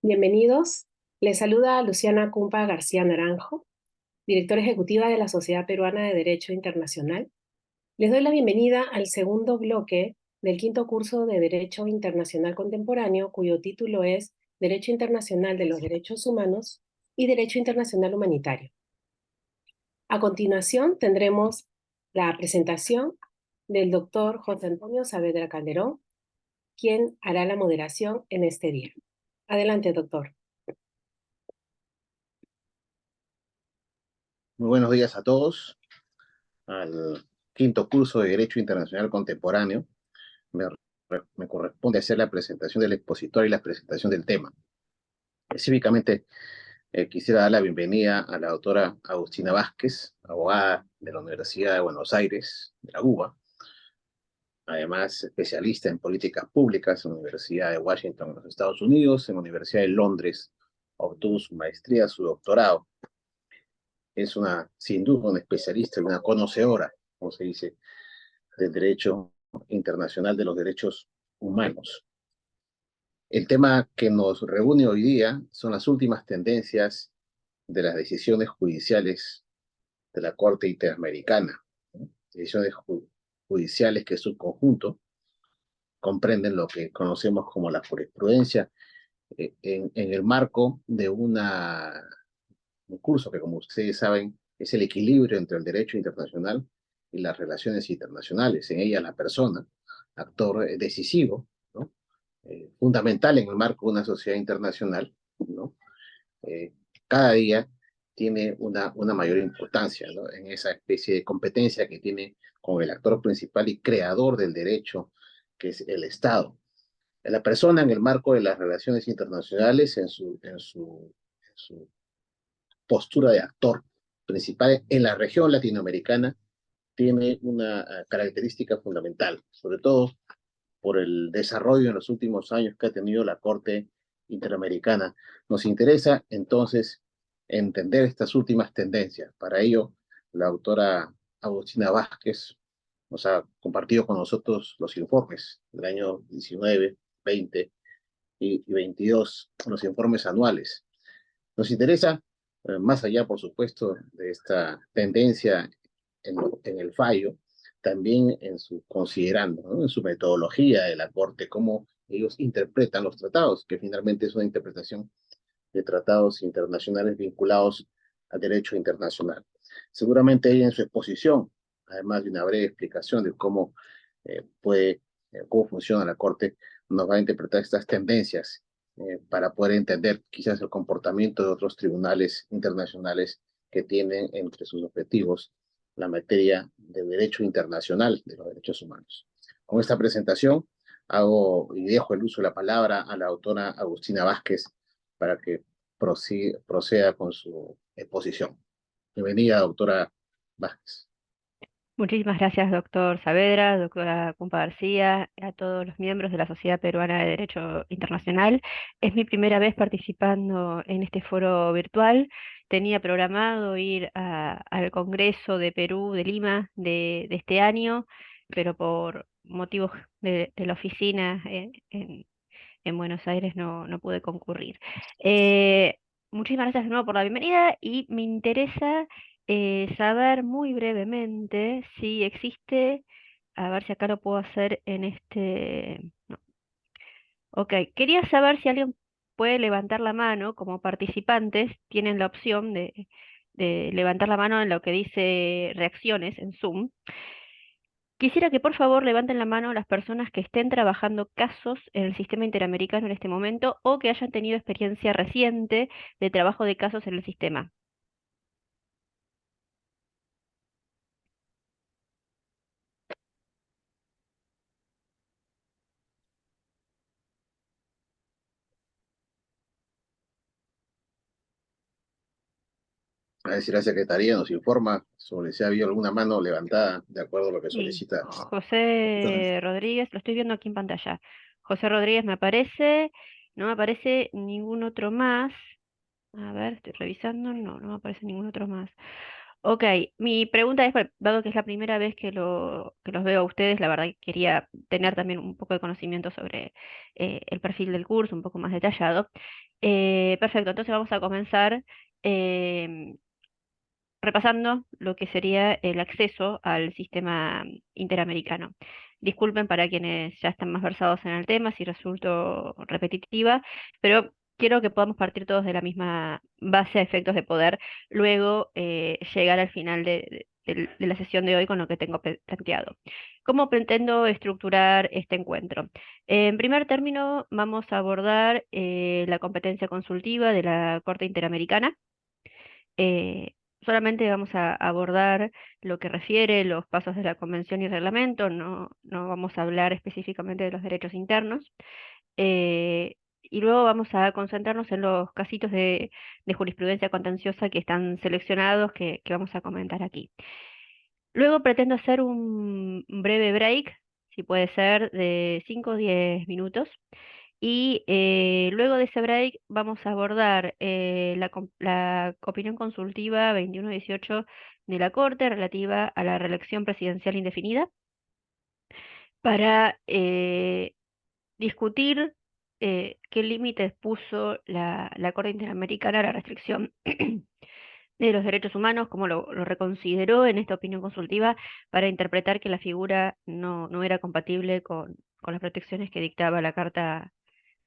Bienvenidos. Les saluda Luciana Cumpa García Naranjo, directora ejecutiva de la Sociedad Peruana de Derecho Internacional. Les doy la bienvenida al segundo bloque del quinto curso de Derecho Internacional Contemporáneo, cuyo título es Derecho Internacional de los Derechos Humanos y Derecho Internacional Humanitario. A continuación tendremos la presentación del doctor José Antonio Saavedra Calderón, quien hará la moderación en este día. Adelante, doctor. Muy buenos días a todos. Al quinto curso de Derecho Internacional Contemporáneo me, me corresponde hacer la presentación del expositor y la presentación del tema. Específicamente, quisiera dar la bienvenida a la doctora Agustina Vázquez, abogada de la Universidad de Buenos Aires, de la UBA, además especialista en políticas públicas en la Universidad de Washington, en los Estados Unidos, en la Universidad de Londres, obtuvo su maestría, su doctorado. Es sin duda, una especialista y una conocedora, como se dice, del derecho internacional de los derechos humanos. El tema que nos reúne hoy día son las últimas tendencias de las decisiones judiciales de la Corte Interamericana, ¿no? Decisiones judiciales que en su conjunto comprenden lo que conocemos como la jurisprudencia en el marco de un curso que, como ustedes saben, es el equilibrio entre el derecho internacional y las relaciones internacionales. En ella la persona, actor decisivo, ¿no? Fundamental en el marco de una sociedad internacional, ¿no? Eh, cada día tiene una mayor importancia, ¿no? En esa especie de competencia que tiene con el actor principal y creador del derecho, que es el Estado. La persona en el marco de las relaciones internacionales, en su postura de actor principal en la región latinoamericana, tiene una característica fundamental, sobre todo por el desarrollo en los últimos años que ha tenido la Corte Interamericana. Nos interesa entonces entender estas últimas tendencias. Para ello, la autora Agustina Vázquez nos ha compartido con nosotros los informes del año 19, 20 y 22, los informes anuales. Nos interesa, más allá, por supuesto, de esta tendencia en el fallo, también en su considerando, ¿no? En su metodología de la Corte, cómo ellos interpretan los tratados, que finalmente es una interpretación de tratados internacionales vinculados al derecho internacional. Seguramente ella en su exposición, además de una breve explicación de cómo funciona la Corte, nos va a interpretar estas tendencias para poder entender quizás el comportamiento de otros tribunales internacionales que tienen entre sus objetivos la materia de derecho internacional de los derechos humanos. Con esta presentación hago y dejo el uso de la palabra a la autora Agustina Vázquez para que proceda con su exposición. Bienvenida, doctora Vázquez. Muchísimas gracias, doctor Saavedra, doctora Cumpa García, a todos los miembros de la Sociedad Peruana de Derecho Internacional. Es mi primera vez participando en este foro virtual. Tenía programado ir al Congreso de Perú de Lima de este año, pero por motivos de la oficina en Buenos Aires no pude concurrir. Eh, Muchísimas gracias de nuevo por la bienvenida y me interesa saber muy brevemente si existe, a ver si acá lo puedo hacer en este... no. Ok, quería saber si alguien puede levantar la mano, como participantes tienen la opción de levantar la mano en lo que dice reacciones en Zoom. Quisiera que por favor levanten la mano las personas que estén trabajando casos en el sistema interamericano en este momento o que hayan tenido experiencia reciente de trabajo de casos en el sistema. A ver si la Secretaría nos informa sobre si ha habido alguna mano levantada de acuerdo a lo que Sí, solicita. José Rodríguez, lo estoy viendo aquí en pantalla. José Rodríguez me aparece, no me aparece ningún otro más. A ver, estoy revisando, no me aparece ningún otro más. Ok, mi pregunta es, dado que es la primera vez que los veo a ustedes, la verdad que quería tener también un poco de conocimiento sobre el perfil del curso, un poco más detallado. Perfecto, entonces vamos a comenzar em, repasando lo que sería el acceso al sistema interamericano. Disculpen para quienes ya están más versados en el tema si resulto repetitiva, pero quiero que podamos partir todos de la misma base a efectos de poder luego llegar al final de la sesión de hoy con lo que tengo planteado. ¿Cómo pretendo estructurar este encuentro? En primer término, vamos a abordar la competencia consultiva de la Corte Interamericana. eh, Solamente vamos a abordar lo que refiere los pasos de la convención y reglamento, no vamos a hablar específicamente de los derechos internos. Y luego vamos a concentrarnos en los casitos de jurisprudencia contenciosa que están seleccionados, que vamos a comentar aquí. Luego pretendo hacer un breve break, si puede ser de 5 o 10 minutos, y luego de ese break vamos a abordar la opinión consultiva 2118 de la Corte relativa a la reelección presidencial indefinida para discutir qué límites puso la Corte Interamericana a la restricción de los derechos humanos, cómo lo reconsideró en esta opinión consultiva para interpretar que la figura no era compatible con las protecciones que dictaba la Carta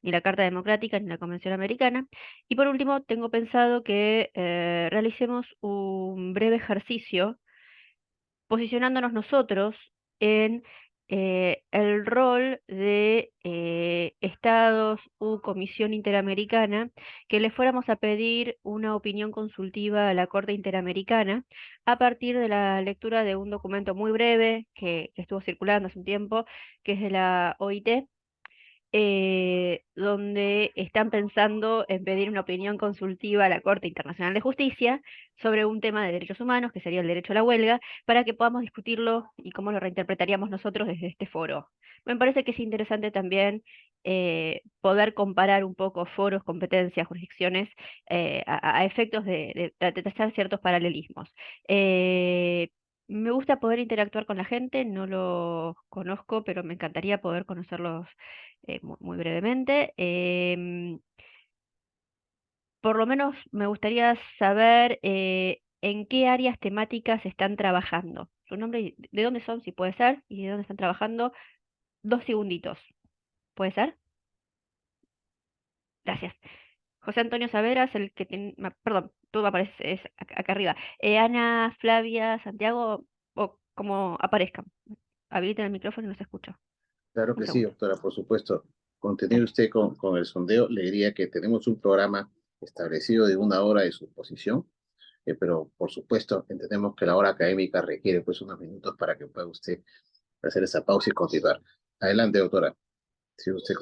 ni la Carta Democrática ni la Convención Americana. Y por último, tengo pensado que realicemos un breve ejercicio posicionándonos nosotros en el rol de estados u Comisión Interamericana, que le fuéramos a pedir una opinión consultiva a la Corte Interamericana a partir de la lectura de un documento muy breve que estuvo circulando hace un tiempo, que es de la OIT, donde están pensando en pedir una opinión consultiva a la Corte Internacional de Justicia sobre un tema de derechos humanos, que sería el derecho a la huelga, para que podamos discutirlo y cómo lo reinterpretaríamos nosotros desde este foro. Me parece que es interesante también poder comparar un poco foros, competencias, jurisdicciones, a efectos de trazar ciertos paralelismos. Eh, Me gusta poder interactuar con la gente, no los conozco, pero me encantaría poder conocerlos muy brevemente. Por lo menos me gustaría saber en qué áreas temáticas están trabajando. Su nombre, y de dónde son, si puede ser, y de dónde están trabajando. 2 segunditos. ¿Puede ser? Gracias. José Antonio Saveras, el que tiene... Perdón, tú apareces acá arriba. Ana, Flavia, Santiago, o como aparezcan. Habiliten el micrófono y los escucho. Claro Un que sí, segundo. doctora, por supuesto. Continúe Gracias. usted con el sondeo. Le diría que tenemos un programa establecido de 1 hora de su exposición, pero por supuesto entendemos que la hora académica requiere pues unos minutos para que pueda usted hacer esa pausa y continuar. Adelante, doctora. Sí, usted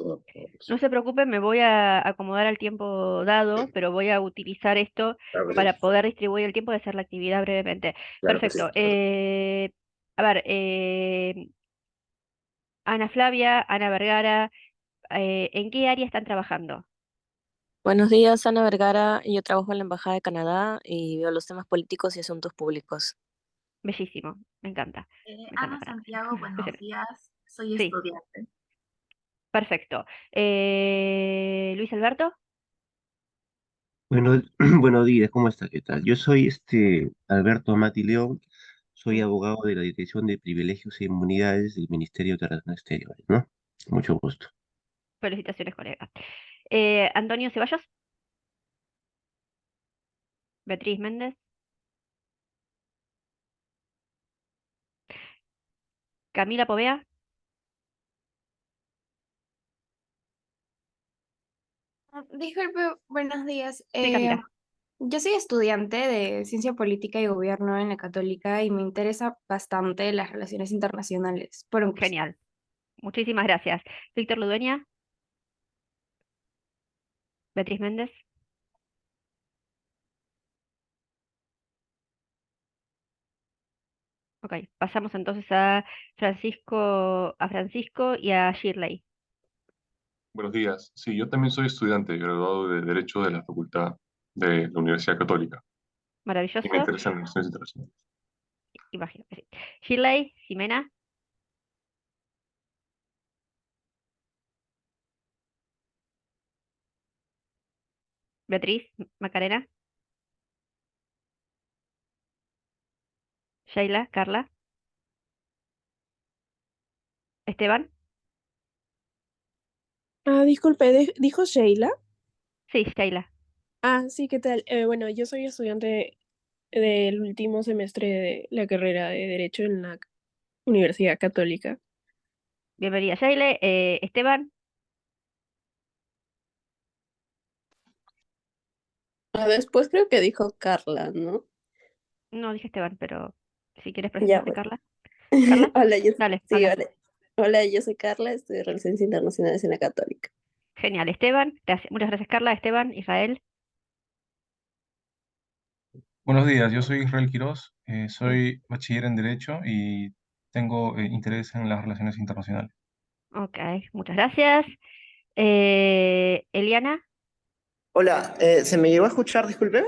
No se preocupe, me voy a acomodar al tiempo dado, pero voy a utilizar esto claro que para sí, poder distribuir el tiempo de hacer la actividad brevemente. claro que sí. Perfecto. A ver, Ana Flavia, Ana Vergara, ¿en qué área están trabajando? Buenos días, Ana Vergara. Yo trabajo en la Embajada de Canadá y veo los temas políticos y asuntos públicos. Bellísimo, me encanta. Me encanta Ana Canadá. Santiago, buenos Excelente. días. Soy Sí, estudiante. perfecto. Luis Alberto, Bueno, buenos días, ¿cómo está? ¿Qué tal? Yo soy Alberto Mati León, soy mm, abogado de la Dirección de Privilegios e Inmunidades del Ministerio de Relaciones Exteriores, ¿no? Mucho gusto. felicitaciones, colega. Antonio Ceballos, Beatriz Méndez, Camila Povea, Disculpe, buenos días. sí, Camila. Yo soy estudiante de Ciencia Política y Gobierno en la Católica y me interesa bastante las relaciones internacionales, por un curso. Genial. Muchísimas gracias. Víctor Ludueña, Beatriz Méndez. Ok, pasamos entonces a Francisco y a Shirley. Buenos días. Sí, yo también soy estudiante, graduado de Derecho de la Facultad de la Universidad Católica. me Maravilloso. interesan las relaciones internacionales. Imagino que sí. Shirley, Ximena, Beatriz, Macarena, Sheila, Carla, Esteban. Disculpe, ¿dijo Sheila? Sí, Sheila. Sí, ¿qué tal? Bueno, yo soy estudiante del último semestre de la carrera de Derecho en la Universidad Católica. Bienvenida, Sheila. Esteban. Después creo que dijo Carla, ¿no? No dije Esteban, pero si quieres Ya, presentarte, bueno. Carla. Carla, Hola, dale, sí, habla. hola. Hola, yo soy Carla, estudio Relaciones Internacionales en la Católica. Genial, Esteban. Muchas gracias, Carla. Esteban, Israel. Buenos días, yo soy Israel Quiroz, Mm, soy bachiller en Derecho y tengo interés en las relaciones internacionales. Ok, muchas gracias. Eliana. Hola, ¿se me llegó a escuchar? Disculpe.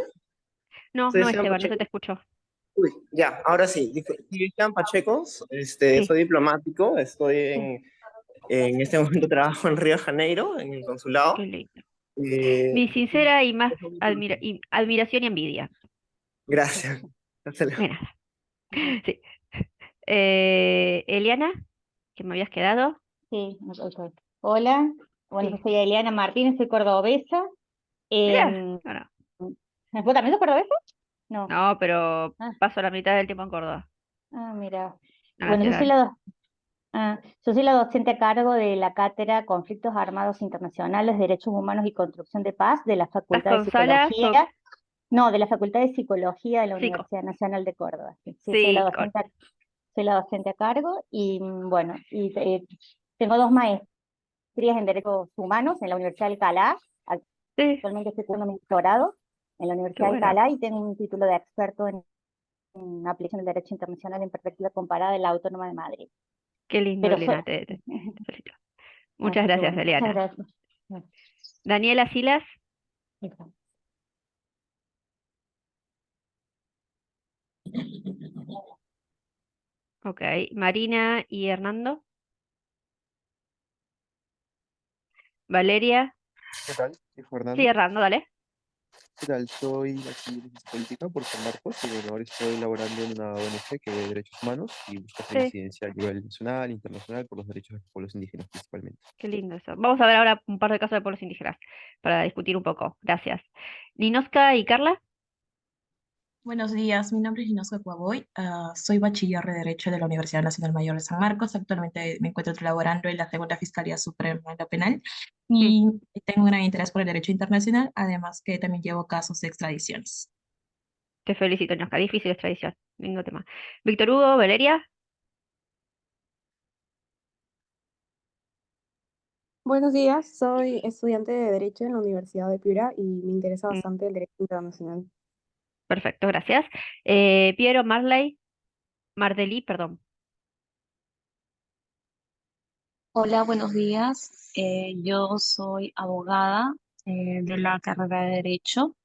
No, Soy no, Esteban Esteban, no se Pacheco. te escuchó. Uy, ya, ahora sí. Sí, Esteban Pacheco, Sí, soy diplomático, estoy sí, en este momento trabajo en Río de Janeiro, en el consulado. qué lindo. Eh, Mi sincera y más admiración y envidia. Gracias. Hasta luego. De nada. Sí. Eliana, que me habías quedado. Sí, ok. Hola, bueno, yo Sí. soy Eliana Martínez, soy cordobesa. Mirá, Em, no, no. ¿Vos también sos cordobesa? No. No, pero Ah, paso la mitad del tiempo en Córdoba, mira. no Bueno, nacional. yo soy la docente a cargo de la cátedra Conflictos Armados Internacionales, Derechos Humanos y Construcción de Paz de la ¿Estás Facultad de con Salas Psicología. o No, de la Facultad de Psicología de la Psico? Universidad Nacional de Córdoba. Sí, sí, Sí, soy la docente a cargo y bueno, tengo dos maestrías en Derechos Humanos en la Universidad de Alcalá. sí, Actualmente estoy estudiando mi doctorado en la qué Universidad de bueno. Alcalá y tengo un título de experto en aplicación del derecho internacional en perspectiva comparada en la Autónoma de Madrid. Qué lindo, Pero Eliana, te felicito. Muchas así que gracias, bueno, muchas Eliana. gracias. Daniela Silas, ok. Marina y Hernando. Valeria, ¿Qué tal? Soy sí, Fernando. Hernando, dale. ¿Qué tal? Soy bachiller en Ciencia Política por San Marcos y bueno, ahora estoy laborando en una ONG que ve derechos humanos y busca hacer Sí, incidencia a nivel nacional, internacional por los derechos de los pueblos indígenas principalmente. qué lindo eso. Vamos a ver ahora un par de casos de pueblos indígenas para discutir un poco. Gracias. Ninoska y Carla. Buenos días, mi nombre es Inoue Cuaboy, soy bachiller de Derecho de la Universidad Nacional Mayor de San Marcos. Actualmente me encuentro laborando en la Segunda Fiscalía Suprema de lo Penal Mm, y tengo un gran interés por el derecho internacional, además que también llevo casos de extradiciones. Te felicito, Ninoska. Difícil extradición. Lindo tema. Víctor Hugo, Valeria. Buenos días, soy estudiante de Derecho en la Universidad de Piura y me interesa Mm, bastante el derecho internacional. perfecto, gracias. Piero Marley, Mardeli, perdón. Hola, buenos días. Yo soy abogada de la carrera de Derecho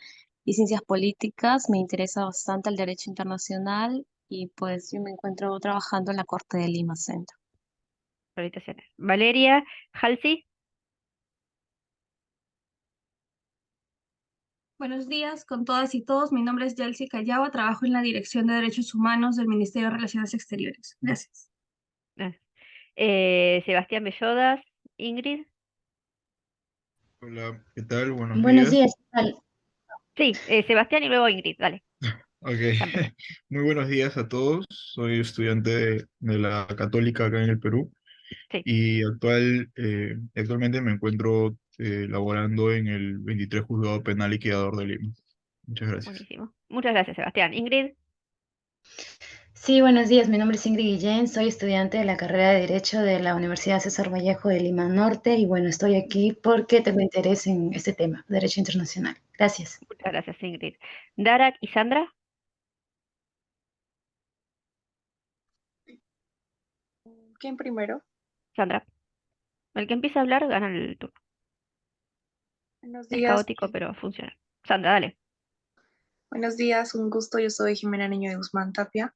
y Ciencias Políticas. Me interesa bastante el derecho internacional y pues yo me encuentro trabajando en la Corte de Lima Centro. Felicitaciones. Valeria, Halsey. Buenos días con todas y todos. Mi nombre es Yelsi Callao, trabajo en la Dirección de Derechos Humanos del Ministerio de Relaciones Exteriores. Gracias. Ah, Sebastián Bellodas, Ingrid. Hola, ¿qué tal? Buenos Buenos días. días, ¿qué tal? Sí, Sebastián y luego Ingrid, dale. Ok, Ya empezó. muy buenos días a todos. Soy estudiante de la Católica acá en el Perú Sí, y actualmente me encuentro laborando en el 23 Juzgado Penal Liquidador de Lima. Muchas gracias. buenísimo. Muchas gracias, Sebastián. Ingrid. Sí, buenos días. Mi nombre es Ingrid Guillén. Soy estudiante de la carrera de Derecho de la Universidad César Vallejo de Lima Norte y bueno, estoy aquí porque tengo interés en este tema, Derecho Internacional. Gracias. Muchas gracias, Ingrid. Darak y Sandra. ¿Quién primero? Sandra. El que empieza a hablar gana el turno. Buenos Es días. caótico, pero funciona. Sandra, dale. Buenos días, un gusto. Yo soy Jimena Niño de Guzmán Tapia.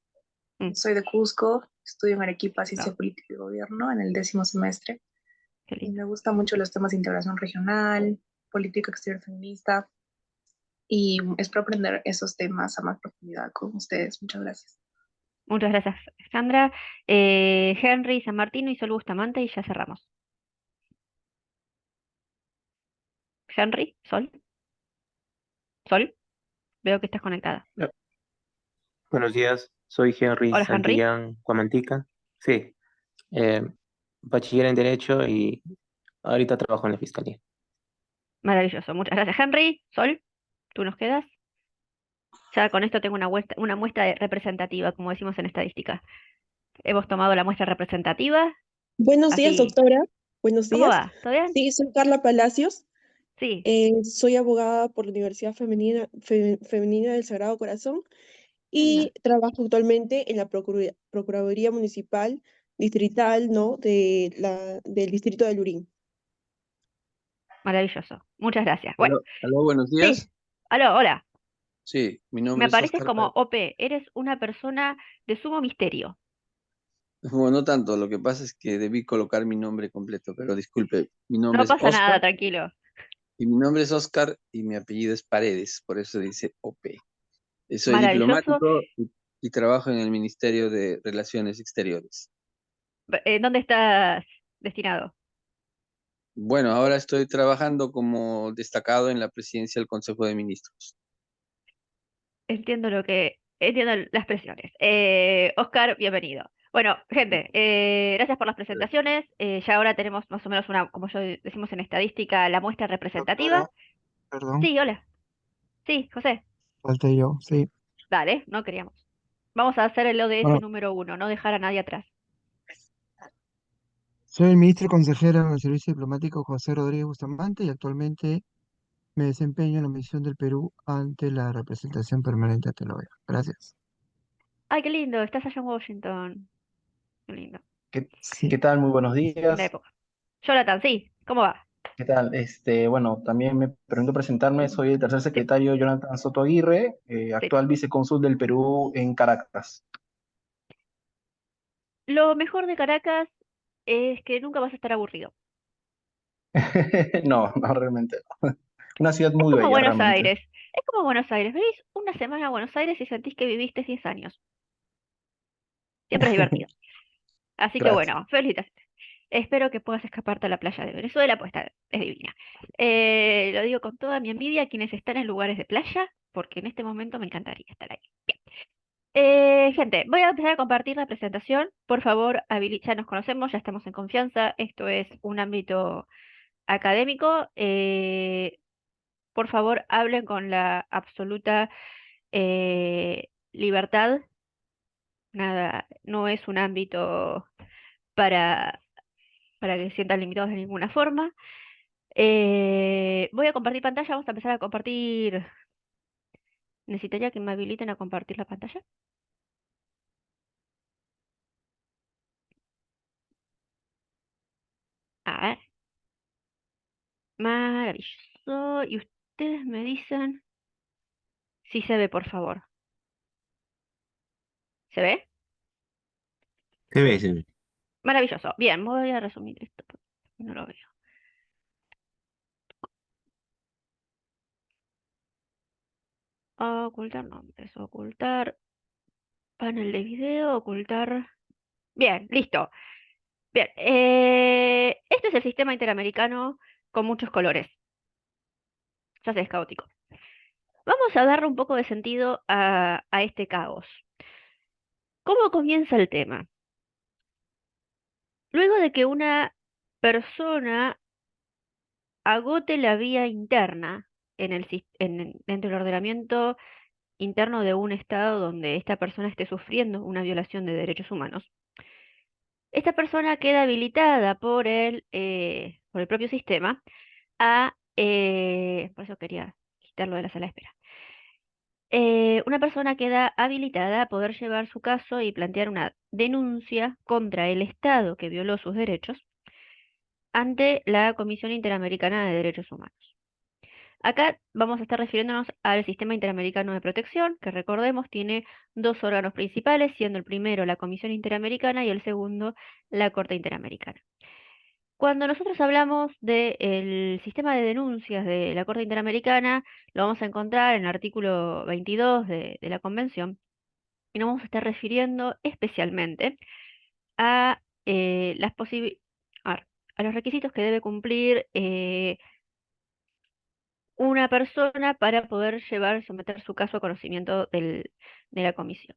Soy de Cusco, estudio en Arequipa, Ciencia Política y Gobierno en el 10º semestre. Y me gustan mucho los temas de integración regional, política exterior feminista, y espero aprender esos temas a más profundidad con ustedes. Muchas gracias. Muchas gracias, Sandra. Henry, San Martino y Sol Bustamante y ya cerramos. Henry, Sol, veo que estás conectada. Buenos días, soy Henry Hola, Henry. Santillán Cuamantica. Sí, eh, bachiller en Derecho y ahorita trabajo en la Fiscalía. Maravilloso, muchas gracias, Henry. Sol, ¿tú nos quedas? Ya con esto tengo una muestra representativa, como decimos en estadística. Hemos tomado la muestra representativa. Buenos días, Así, doctora. Buenos ¿cómo días. va? ¿Todo bien? Sí, soy Carla Palacios. Sí. Soy abogada por la Universidad Femenina del Sagrado Corazón Anda. y trabajo actualmente en la Procuraduría Municipal Distrital, ¿no? Del Distrito de Lurín. Maravilloso. Muchas gracias. Bueno, Aló, buenos días. sí. Aló, hola. Sí, mi Me nombre es apareces Oscar. como OP. Eres una persona de sumo misterio. Bueno, no tanto, lo que pasa es que debí colocar mi nombre completo, pero disculpe, mi nombre No es pasa Oscar nada, tranquilo. y mi nombre es Oscar y mi apellido es Paredes, por eso dice OP. Soy Maravilloso. diplomático y trabajo en el Ministerio de Relaciones Exteriores. ¿Dónde estás destinado? Bueno, ahora estoy trabajando como destacado en la presidencia del Consejo de Ministros. Entiendo las presiones. Oscar, bienvenido. Bueno, gente, gracias por las presentaciones. Ya ahora tenemos más o menos como yo decimos en estadística, la muestra representativa. Doctora, perdón, Sí, hola. Sí, José. falté yo, sí. Dale, no queríamos. Vamos a hacer el ODS Bueno, número 1, no dejar a nadie atrás. soy el ministro consejero del Servicio Diplomático José Rodríguez Bustamante y actualmente me desempeño en la misión del Perú ante la representación permanente ante la OEA. Gracias. Ay, qué lindo, estás allá en Washington. Qué lindo. ¿Qué, Sí. qué tal? Muy buenos Linda días. época. Jonathan, sí, ¿cómo va? ¿Qué tal? Bueno, también me permito presentarme. Soy el tercer Sí, secretario Jonathan Soto Aguirre, sí. actual vicecónsul del Perú en Caracas. Lo mejor de Caracas es que nunca vas a estar aburrido. No, no, realmente no. Una ciudad Es muy como bella, Buenos realmente. Aires. Es como Buenos Aires. Venís una semana a Buenos Aires y sentís que viviste 10 años. Siempre es divertido. Así que Gracias. bueno, felicitaciones. Espero que puedas escaparte a la playa de Venezuela, pues es divina. Lo digo con toda mi envidia a quienes están en lugares de playa, porque en este momento me encantaría estar ahí. Bien. Gente, voy a empezar a compartir la presentación. Por favor, ya nos conocemos, ya estamos en confianza. Esto es un ámbito académico. Por favor, hablen con la absoluta libertad. Nada, no es un ámbito para, para que se sientan limitados de ninguna forma. Voy a compartir pantalla, vamos a empezar a compartir. Necesitaría que me habiliten a compartir la pantalla. A ver, maravilloso. Y ustedes me dicen si se ve, por favor. ¿Se ve? Se ve, se ve. Maravilloso. Bien, voy a resumir esto porque no lo veo. Ocultar nombres, ocultar panel de video, ocultar. Bien, listo. Bien, este es el sistema interamericano con muchos colores. Ya sé, es caótico. Vamos a darle un poco de sentido a este caos. ¿Cómo comienza el tema? Luego de que una persona agote la vía interna dentro del ordenamiento interno de un estado donde esta persona esté sufriendo una violación de derechos humanos, esta persona queda habilitada por el propio sistema por eso quería quitarlo de la sala de espera. Una persona queda habilitada a poder llevar su caso y plantear una denuncia contra el Estado que violó sus derechos ante la Comisión Interamericana de Derechos Humanos. Acá vamos a estar refiriéndonos al Sistema Interamericano de Protección, que recordemos tiene dos órganos principales, siendo el primero la Comisión Interamericana y el segundo la Corte Interamericana. Cuando nosotros hablamos del sistema de denuncias de la Corte Interamericana, lo vamos a encontrar en el artículo 22 de la Convención, y nos vamos a estar refiriendo especialmente a, a los requisitos que debe cumplir una persona para poder someter su caso a conocimiento de la comisión.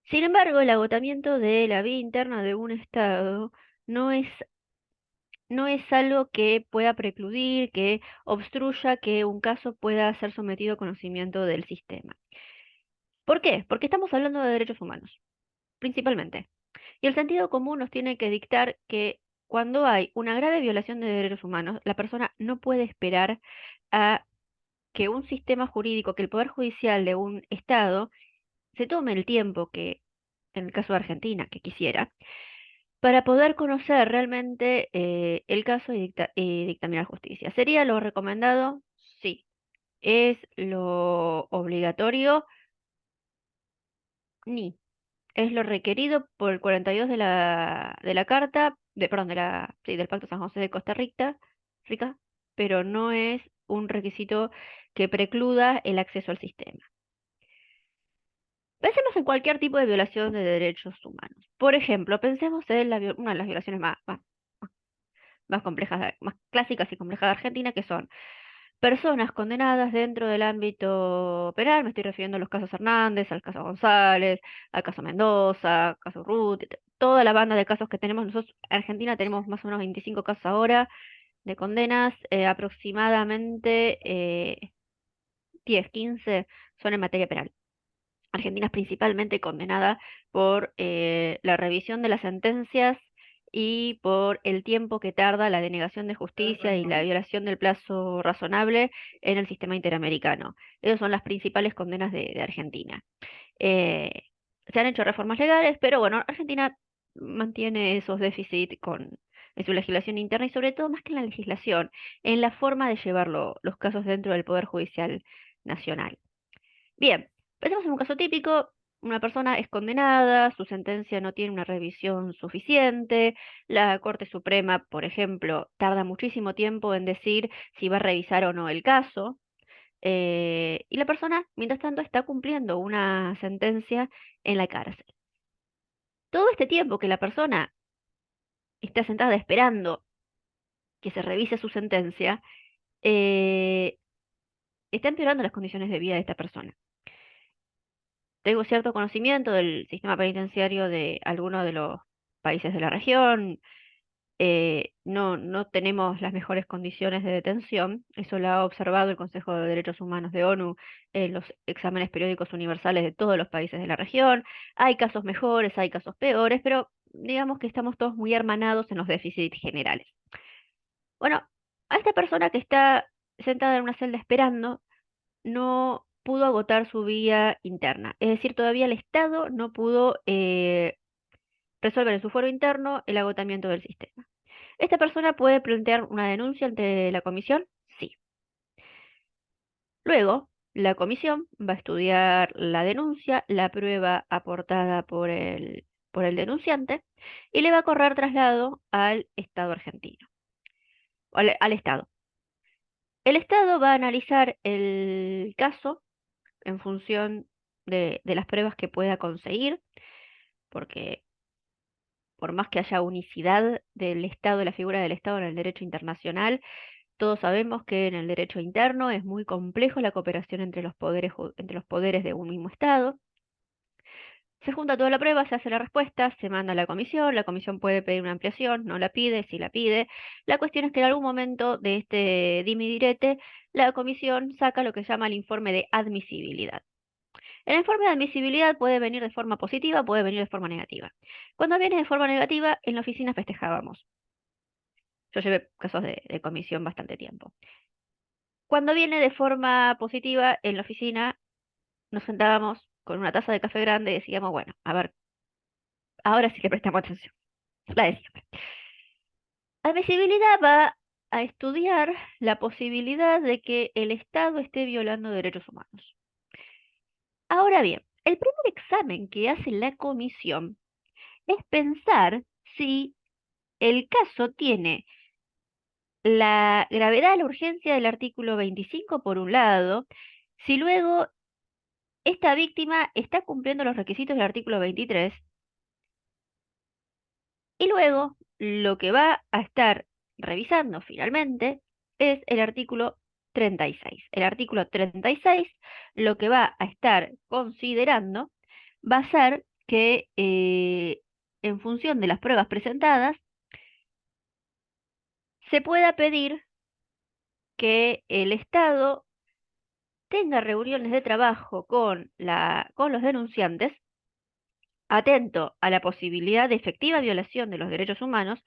Sin embargo, el agotamiento de la vía interna de un Estado no es algo que pueda precluir, que obstruya que un caso pueda ser sometido a conocimiento del sistema. ¿Por qué? Porque estamos hablando de derechos humanos, principalmente. Y el sentido común nos tiene que dictar que cuando hay una grave violación de derechos humanos, la persona no puede esperar a que un sistema jurídico, que el Poder Judicial de un Estado se tome el tiempo que, en el caso de Argentina, que quisiera, para poder conocer realmente el caso y dictaminar justicia. ¿Sería lo recomendado? Sí. ¿Es lo obligatorio? Ni. Es lo requerido por el 42 de la Carta, perdón, del Pacto San José de Costa Rica, pero no es un requisito que precluda el acceso al sistema. Pensemos en cualquier tipo de violación de derechos humanos. Por ejemplo, pensemos en una de las violaciones más complejas, más clásicas y complejas de Argentina, que son personas condenadas dentro del ámbito penal. Me estoy refiriendo a los casos Hernández, al caso González, al caso Mendoza, al caso Ruth, toda la banda de casos que tenemos. Nosotros en Argentina tenemos más o menos 25 casos ahora de condenas, aproximadamente 10, 15 son en materia penal. Argentina es principalmente condenada por la revisión de las sentencias y por el tiempo que tarda la denegación de justicia y la violación del plazo razonable en el sistema interamericano. Esas son las principales condenas de Argentina. Se han hecho reformas legales, pero bueno, Argentina mantiene esos déficits en su legislación interna y sobre todo, más que en la legislación, en la forma de llevar los casos dentro del Poder Judicial Nacional. Bien, pensemos en un caso típico. Una persona es condenada, su sentencia no tiene una revisión suficiente, la Corte Suprema, por ejemplo, tarda muchísimo tiempo en decir si va a revisar o no el caso, y la persona, mientras tanto, está cumpliendo una sentencia en la cárcel. Todo este tiempo que la persona está sentada esperando que se revise su sentencia, está empeorando las condiciones de vida de esta persona. Tengo cierto conocimiento del sistema penitenciario de algunos de los países de la región. No tenemos las mejores condiciones de detención. Eso lo ha observado el Consejo de Derechos Humanos de ONU en los exámenes periódicos universales de todos los países de la región. Hay casos mejores, hay casos peores, pero digamos que estamos todos muy hermanados en los déficits generales. Bueno, a esta persona que está sentada en una celda esperando, no pudo agotar su vía interna. Es decir, todavía el Estado no pudo resolver en su fuero interno el agotamiento del sistema. ¿Esta persona puede plantear una denuncia ante la comisión? Sí. Luego, la comisión va a estudiar la denuncia, la prueba aportada por el denunciante, y le va a correr traslado al Estado argentino, al Estado. El Estado va a analizar el caso en función de las pruebas que pueda conseguir, porque por más que haya unicidad del Estado, de la figura del Estado en el derecho internacional, todos sabemos que en el derecho interno es muy complejo la cooperación entre los poderes de un mismo Estado. Se junta toda la prueba, se hace la respuesta, se manda a la comisión puede pedir una ampliación, no la pide, si la pide. La cuestión es que en algún momento de este dime y direte, la comisión saca lo que se llama el informe de admisibilidad. El informe de admisibilidad puede venir de forma positiva, puede venir de forma negativa. Cuando viene de forma negativa, en la oficina festejábamos. Yo llevé casos de comisión bastante tiempo. Cuando viene de forma positiva, en la oficina nos sentábamos con una taza de café grande y decíamos, bueno, a ver, ahora sí le prestamos atención. La de siempre. Admisibilidad va a estudiar la posibilidad de que el Estado esté violando derechos humanos. Ahora bien, el primer examen que hace la comisión es pensar si el caso tiene la gravedad, la urgencia del artículo 25 por un lado, si luego esta víctima está cumpliendo los requisitos del artículo 23, y luego lo que va a estar revisando finalmente es el artículo 36. El artículo 36 lo que va a estar considerando va a ser que en función de las pruebas presentadas se pueda pedir que el Estado tenga reuniones de trabajo con los denunciantes, atento a la posibilidad de efectiva violación de los derechos humanos,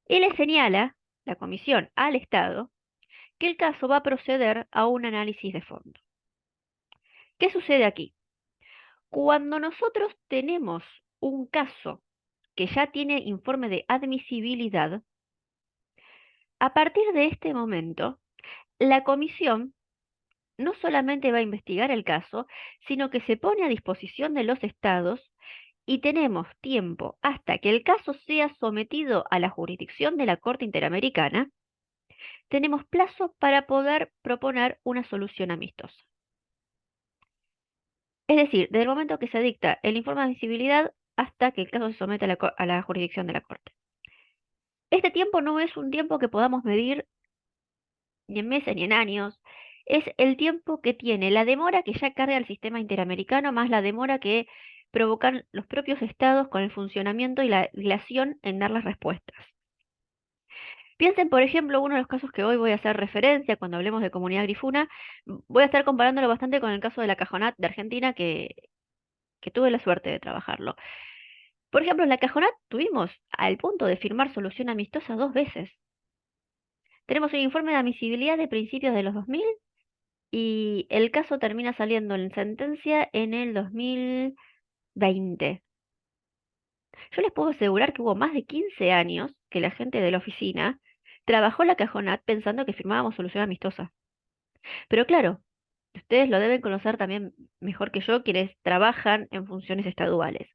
y le señala la comisión al Estado que el caso va a proceder a un análisis de fondo. ¿Qué sucede aquí? Cuando nosotros tenemos un caso que ya tiene informe de admisibilidad, a partir de este momento, la comisión no solamente va a investigar el caso, sino que se pone a disposición de los estados y tenemos tiempo hasta que el caso sea sometido a la jurisdicción de la Corte Interamericana, tenemos plazo para poder proponer una solución amistosa. Es decir, desde el momento que se dicta el informe de admisibilidad hasta que el caso se somete a la jurisdicción de la Corte. Este tiempo no es un tiempo que podamos medir ni en meses ni en años, es el tiempo que tiene la demora que ya carga el sistema interamericano más la demora que provocan los propios estados con el funcionamiento y la dilación en dar las respuestas. Piensen, por ejemplo, uno de los casos que hoy voy a hacer referencia cuando hablemos de comunidad grifuna, voy a estar comparándolo bastante con el caso de la Cajonat de Argentina que tuve la suerte de trabajarlo. Por ejemplo, en la Cajonat tuvimos al punto de firmar solución amistosa 2 veces. Tenemos un informe de admisibilidad de principios de los 2000 y el caso termina saliendo en sentencia en el 2020. Yo les puedo asegurar que hubo más de 15 años que la gente de la oficina trabajó la Cajonat pensando que firmábamos solución amistosa. Pero claro, ustedes lo deben conocer también mejor que yo, quienes trabajan en funciones estaduales.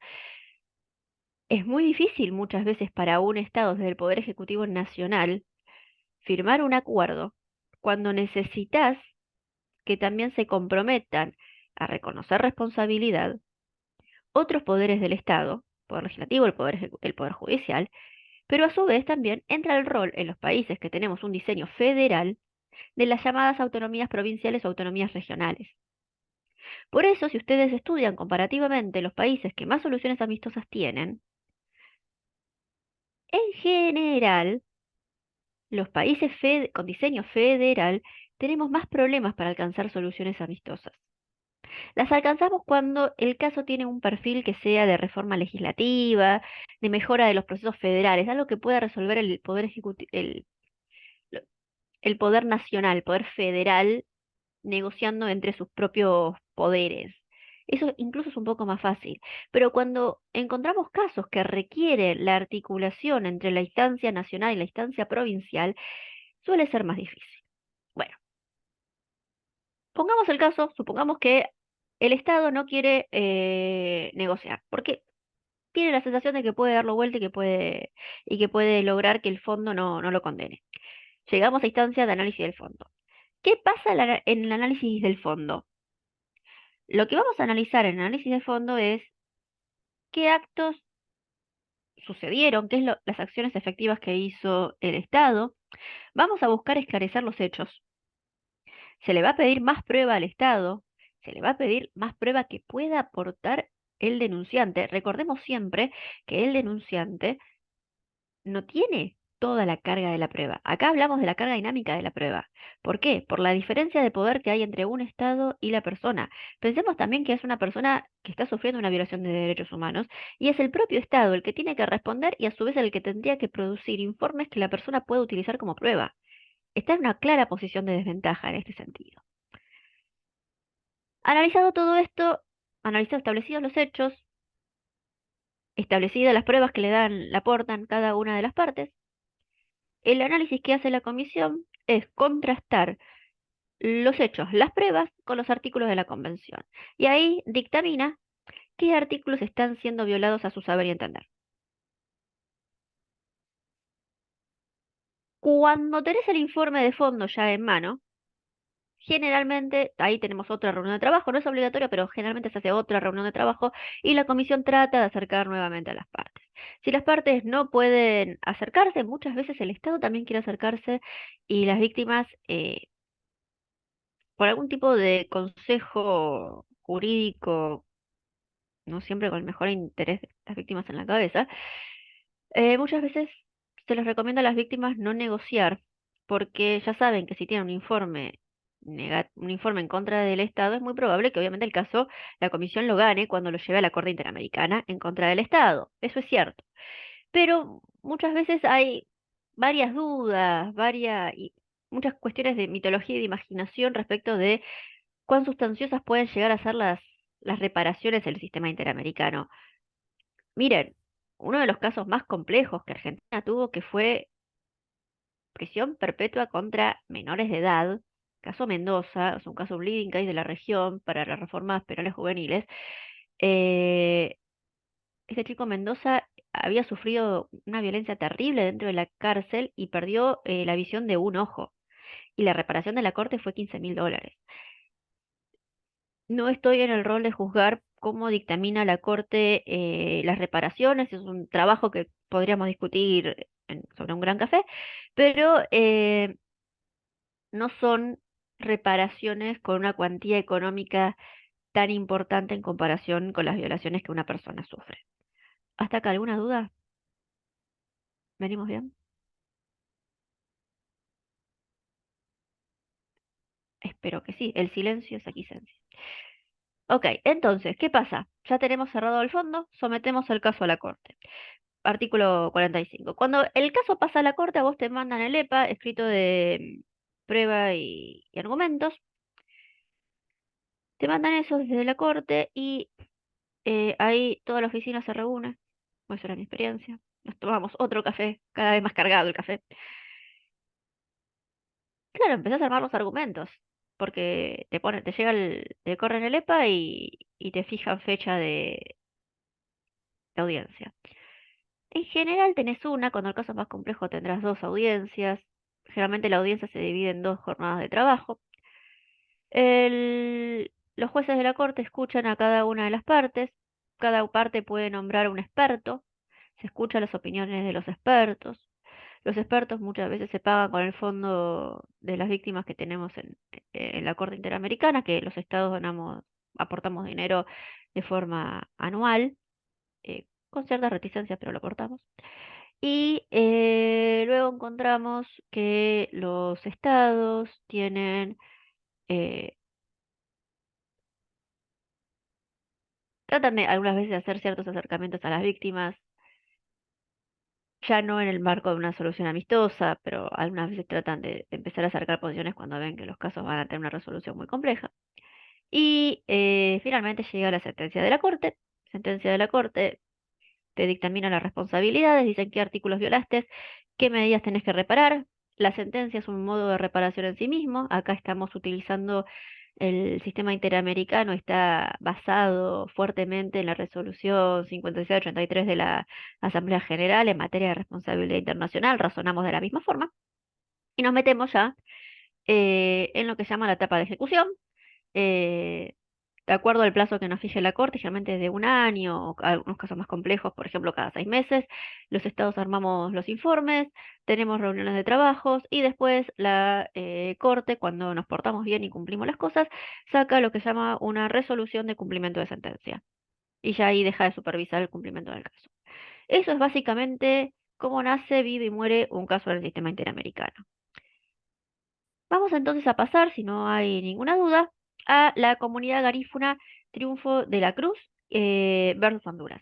Es muy difícil muchas veces para un Estado desde el Poder Ejecutivo Nacional firmar un acuerdo cuando necesitas que también se comprometan a reconocer responsabilidad otros poderes del Estado, Poder Legislativo, el Poder Judicial, pero a su vez también entra el rol en los países que tenemos un diseño federal de las llamadas autonomías provinciales o autonomías regionales. Por eso, si ustedes estudian comparativamente los países que más soluciones amistosas tienen, en general, los países con diseño federal tenemos más problemas para alcanzar soluciones amistosas. Las alcanzamos cuando el caso tiene un perfil que sea de reforma legislativa, de mejora de los procesos federales, algo que pueda resolver el poder el poder nacional, el poder federal, negociando entre sus propios poderes. Eso incluso es un poco más fácil. Pero cuando encontramos casos que requieren la articulación entre la instancia nacional y la instancia provincial, suele ser más difícil. Bueno, pongamos el caso, supongamos que el Estado no quiere negociar, porque tiene la sensación de que puede darlo vuelta y que puede lograr que el fondo no lo condene. Llegamos a instancia de análisis del fondo. ¿Qué pasa en el análisis del fondo? Lo que vamos a analizar en el análisis de fondo es qué actos sucedieron, qué es las acciones efectivas que hizo el Estado. Vamos a buscar esclarecer los hechos. Se le va a pedir más prueba al Estado, se le va a pedir más prueba que pueda aportar el denunciante. Recordemos siempre que el denunciante no tiene toda la carga de la prueba. Acá hablamos de la carga dinámica de la prueba. ¿Por qué? Por la diferencia de poder que hay entre un Estado y la persona. Pensemos también que es una persona que está sufriendo una violación de derechos humanos y es el propio Estado el que tiene que responder y a su vez el que tendría que producir informes que la persona pueda utilizar como prueba. Está en una clara posición de desventaja en este sentido. Analizado todo esto, establecidos los hechos, establecidas las pruebas que le aportan cada una de las partes, El análisis que hace la comisión es contrastar los hechos, las pruebas, con los artículos de la Convención. Y ahí dictamina qué artículos están siendo violados a su saber y entender. Cuando tenés el informe de fondo ya en mano, generalmente ahí tenemos otra reunión de trabajo, no es obligatorio, pero generalmente se hace otra reunión de trabajo y la comisión trata de acercar nuevamente a las partes. Si las partes no pueden acercarse, muchas veces el Estado también quiere acercarse y las víctimas, por algún tipo de consejo jurídico, no siempre con el mejor interés de las víctimas en la cabeza, muchas veces se les recomienda a las víctimas no negociar, porque ya saben que si tienen un informe en contra del Estado, es muy probable que obviamente el caso la comisión lo gane cuando lo lleve a la Corte Interamericana en contra del Estado. Eso es cierto. Pero muchas veces hay varias dudas, muchas cuestiones de mitología y de imaginación respecto de cuán sustanciosas pueden llegar a ser las reparaciones del sistema interamericano. Miren, uno de los casos más complejos que Argentina tuvo, que fue prisión perpetua contra menores de edad, caso Mendoza, es un caso bleeding case de la región para las reformas penales juveniles. eh, este chico Mendoza había sufrido una violencia terrible dentro de la cárcel y perdió la visión de un ojo. Y la reparación de la corte fue $15.000. No estoy en el rol de juzgar cómo dictamina la Corte las reparaciones, es un trabajo que podríamos discutir sobre un gran café, pero no son reparaciones con una cuantía económica tan importante en comparación con las violaciones que una persona sufre. ¿Hasta acá alguna duda? ¿Venimos bien? Espero que sí, el silencio es aquí silencio. Ok, entonces, ¿qué pasa? Ya tenemos cerrado el fondo, sometemos el caso a la Corte. Artículo 45. Cuando el caso pasa a la Corte, a vos te mandan el EPA, escrito de prueba y argumentos. Te mandan eso desde la Corte y ahí toda la oficina se reúne. Esa era mi experiencia. Nos tomamos otro café, cada vez más cargado el café. Claro, empezás a armar los argumentos, porque te corren el EPA y te fijan fecha de audiencia. En general tenés una, cuando el caso es más complejo tendrás dos audiencias. Generalmente la audiencia se divide en dos jornadas de trabajo. Los jueces de la corte escuchan a cada una de las partes. Cada parte puede nombrar un experto. Se escuchan las opiniones de los expertos. Los expertos muchas veces se pagan con el fondo de las víctimas que tenemos en la Corte Interamericana, que los estados aportamos dinero de forma anual, con ciertas reticencias, pero lo aportamos. Y luego encontramos que los estados eh, tratan de algunas veces de hacer ciertos acercamientos a las víctimas, ya no en el marco de una solución amistosa, pero algunas veces tratan de empezar a acercar posiciones cuando ven que los casos van a tener una resolución muy compleja. Y finalmente llega la sentencia de la Corte. Sentencia de la Corte te dictamina las responsabilidades, dicen qué artículos violaste, qué medidas tenés que reparar. La sentencia es un modo de reparación en sí mismo. Acá estamos utilizando el sistema interamericano, está basado fuertemente en la resolución 5683 de la Asamblea General en materia de responsabilidad internacional. Razonamos de la misma forma y nos metemos ya en lo que se llama la etapa de ejecución. eh, de acuerdo al plazo que nos fije la Corte, generalmente es de un año, o algunos casos más complejos, por ejemplo, cada 6 meses, los estados armamos los informes, tenemos reuniones de trabajos y después la Corte, cuando nos portamos bien y cumplimos las cosas, saca lo que se llama una resolución de cumplimiento de sentencia. Y ya ahí deja de supervisar el cumplimiento del caso. Eso es básicamente cómo nace, vive y muere un caso del sistema interamericano. Vamos entonces a pasar, si no hay ninguna duda, a la comunidad garífuna Triunfo de la Cruz versus Honduras.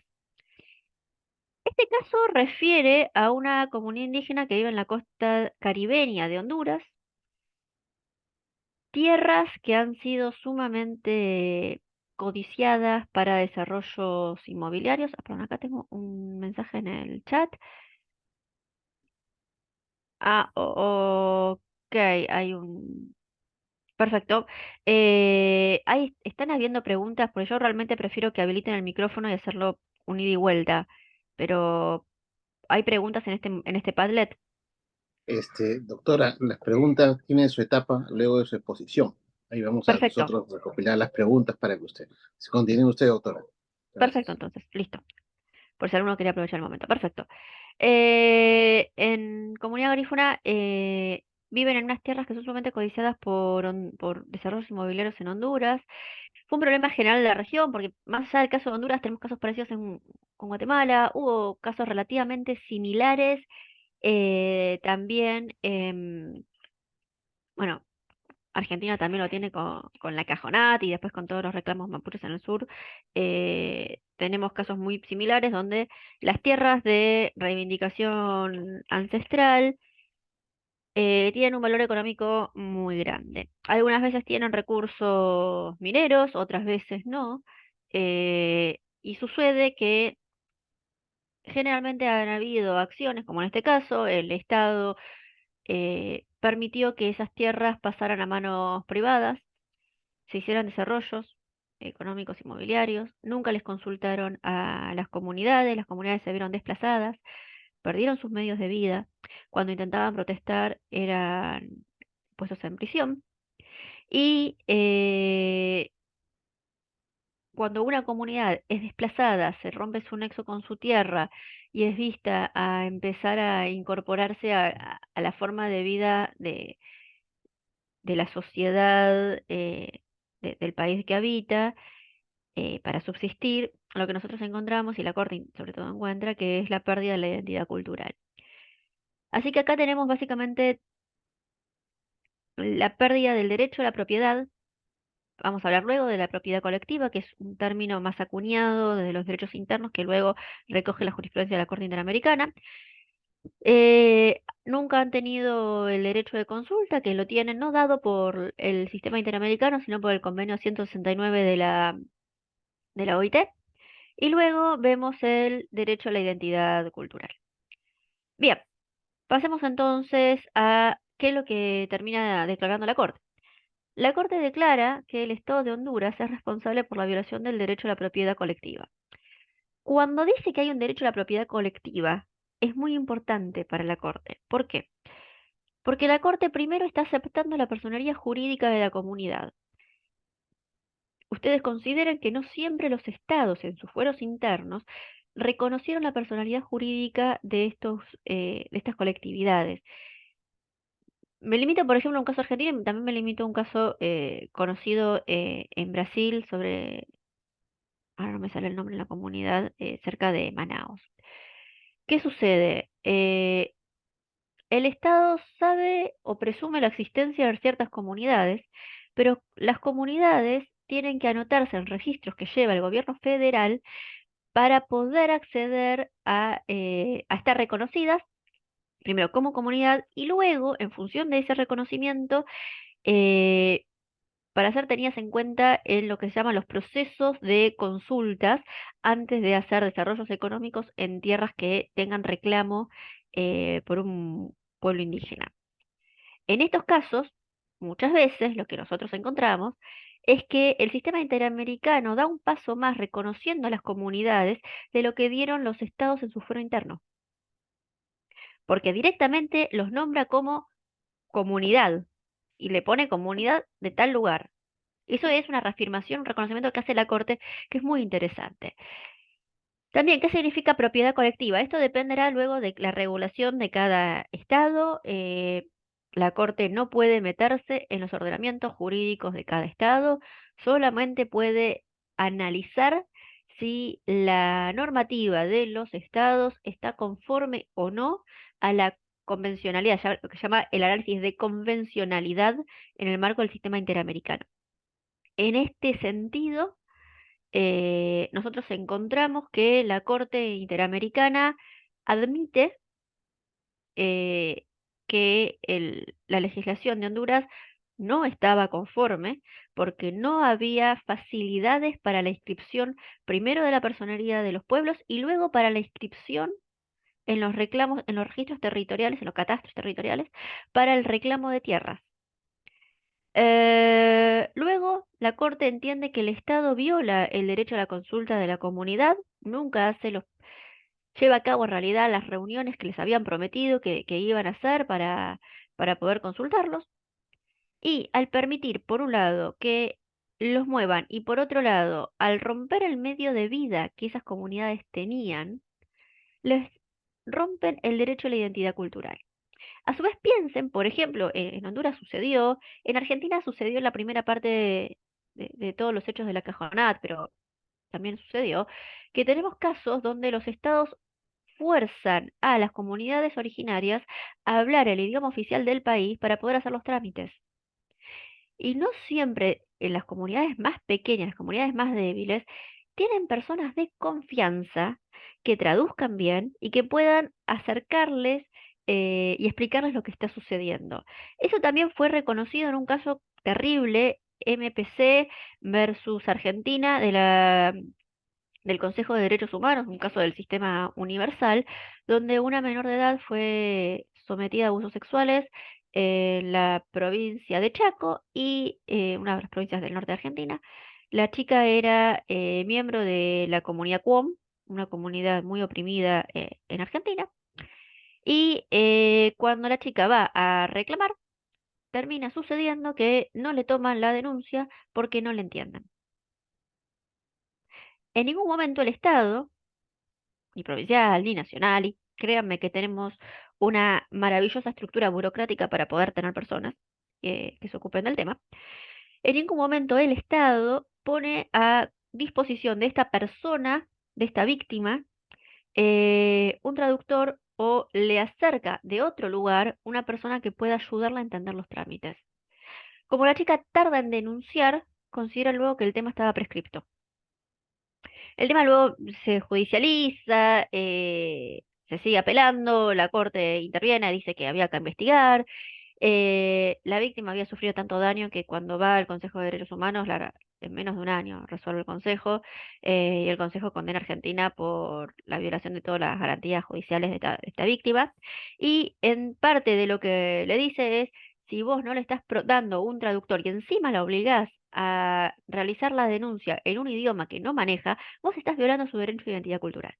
Este caso refiere a una comunidad indígena que vive en la costa caribeña de Honduras, tierras que han sido sumamente codiciadas para desarrollos inmobiliarios. Perdón, acá tengo un mensaje en el chat. Ok, hay un... Perfecto. Ahí están habiendo preguntas, porque yo realmente prefiero que habiliten el micrófono y hacerlo un ida y vuelta, pero ¿hay preguntas en este Padlet? Doctora, las preguntas tienen su etapa luego de su exposición. Ahí vamos a Perfecto, nosotros recopilar las preguntas para que usted... Se continúe usted, doctora. perfecto entonces, listo. Por si alguno quería aprovechar el momento. Perfecto. En Comunidad Garífuna viven en unas tierras que son sumamente codiciadas por desarrollos inmobiliarios en Honduras. Fue un problema general de la región, porque más allá del caso de Honduras, tenemos casos parecidos con Guatemala, hubo casos relativamente similares también, bueno, Argentina también lo tiene con la Cajonat y después con todos los reclamos mapuches en el sur. Tenemos casos muy similares donde las tierras de reivindicación ancestral tienen un valor económico muy grande. Algunas veces tienen recursos mineros, otras veces no. Y sucede que generalmente han habido acciones, como en este caso, el Estado permitió que esas tierras pasaran a manos privadas, se hicieran desarrollos económicos inmobiliarios, nunca les consultaron a las comunidades se vieron desplazadas, perdieron sus medios de vida, cuando intentaban protestar eran puestos en prisión y cuando una comunidad es desplazada, se rompe su nexo con su tierra y es vista a empezar a incorporarse a la forma de vida de la sociedad del país que habita, para subsistir, lo que nosotros encontramos y la Corte sobre todo encuentra, que es la pérdida de la identidad cultural. Así que acá tenemos básicamente la pérdida del derecho a la propiedad. Vamos a hablar luego de la propiedad colectiva, que es un término más acuñado desde los derechos internos que luego recoge la jurisprudencia de la Corte Interamericana. Nunca han tenido el derecho de consulta, que lo tienen no dado por el sistema interamericano, sino por el convenio 169 de la OIT. Y luego vemos el derecho a la identidad cultural. Bien, pasemos entonces a qué es lo que termina declarando la Corte. La Corte declara que el Estado de Honduras es responsable por la violación del derecho a la propiedad colectiva. Cuando dice que hay un derecho a la propiedad colectiva, es muy importante para la Corte. ¿Por qué? Porque la Corte primero está aceptando la personería jurídica de la comunidad. Ustedes consideran que no siempre los estados en sus fueros internos reconocieron la personalidad jurídica de estas colectividades. Me limito, por ejemplo, a un caso argentino y también me limito a un caso conocido en Brasil ahora no me sale el nombre en la comunidad, cerca de Manaos. ¿Qué sucede? El Estado sabe o presume la existencia de ciertas comunidades, pero las comunidades tienen que anotarse en registros que lleva el gobierno federal para poder acceder a estar reconocidas, primero como comunidad, y luego, en función de ese reconocimiento, eh, para ser tenidas en cuenta en lo que se llaman los procesos de consultas antes de hacer desarrollos económicos en tierras que tengan reclamo por un pueblo indígena. En estos casos, muchas veces lo que nosotros encontramos es que el sistema interamericano da un paso más reconociendo a las comunidades de lo que dieron los estados en su fuero interno, porque directamente los nombra como comunidad y le pone comunidad de tal lugar. Eso es una reafirmación, un reconocimiento que hace la Corte, que es muy interesante. También, ¿qué significa propiedad colectiva? Esto dependerá luego de la regulación de cada estado. La Corte no puede meterse en los ordenamientos jurídicos de cada estado, solamente puede analizar si la normativa de los estados está conforme o no a la convencionalidad, lo que se llama el análisis de convencionalidad en el marco del sistema interamericano. En este sentido, nosotros encontramos que la Corte Interamericana admite que la legislación de Honduras no estaba conforme porque no había facilidades para la inscripción primero de la personería de los pueblos y luego para la inscripción en los reclamos, en los registros territoriales, en los catastros territoriales, para el reclamo de tierras. Luego, la Corte entiende que el Estado viola el derecho a la consulta de la comunidad, nunca lleva a cabo en realidad las reuniones que les habían prometido que iban a hacer para poder consultarlos, y al permitir, por un lado, que los muevan y por otro lado, al romper el medio de vida que esas comunidades tenían, les rompen el derecho a la identidad cultural. A su vez piensen, por ejemplo, en Honduras sucedió, en Argentina sucedió en la primera parte de todos los hechos de la Cajonat, pero también sucedió que tenemos casos donde los estados fuerzan a las comunidades originarias a hablar el idioma oficial del país para poder hacer los trámites. Y no siempre en las comunidades más pequeñas, las comunidades más débiles, tienen personas de confianza que traduzcan bien y que puedan acercarles y explicarles lo que está sucediendo. Eso también fue reconocido en un caso terrible, MPC versus Argentina, del Consejo de Derechos Humanos, un caso del sistema universal, donde una menor de edad fue sometida a abusos sexuales en la provincia de Chaco y una de las provincias del norte de Argentina. La chica era miembro de la comunidad QOM, una comunidad muy oprimida en Argentina, y cuando la chica va a reclamar, termina sucediendo que no le toman la denuncia porque no le entienden. En ningún momento el Estado, ni provincial, ni nacional, y créanme que tenemos una maravillosa estructura burocrática para poder tener personas que se ocupen del tema, en ningún momento el Estado pone a disposición de esta persona, de esta víctima, un traductor o le acerca de otro lugar una persona que pueda ayudarla a entender los trámites. Como la chica tarda en denunciar, considera luego que el tema estaba prescripto. El tema luego se judicializa, se sigue apelando, la corte interviene, dice que había que investigar. La víctima había sufrido tanto daño que cuando va al Consejo de Derechos Humanos, en menos de un año resuelve el Consejo, y el Consejo condena a Argentina por la violación de todas las garantías judiciales de esta víctima. Y en parte de lo que le dice es, si vos no le estás dando un traductor y encima la obligás a realizar la denuncia en un idioma que no maneja, vos estás violando su derecho a identidad cultural.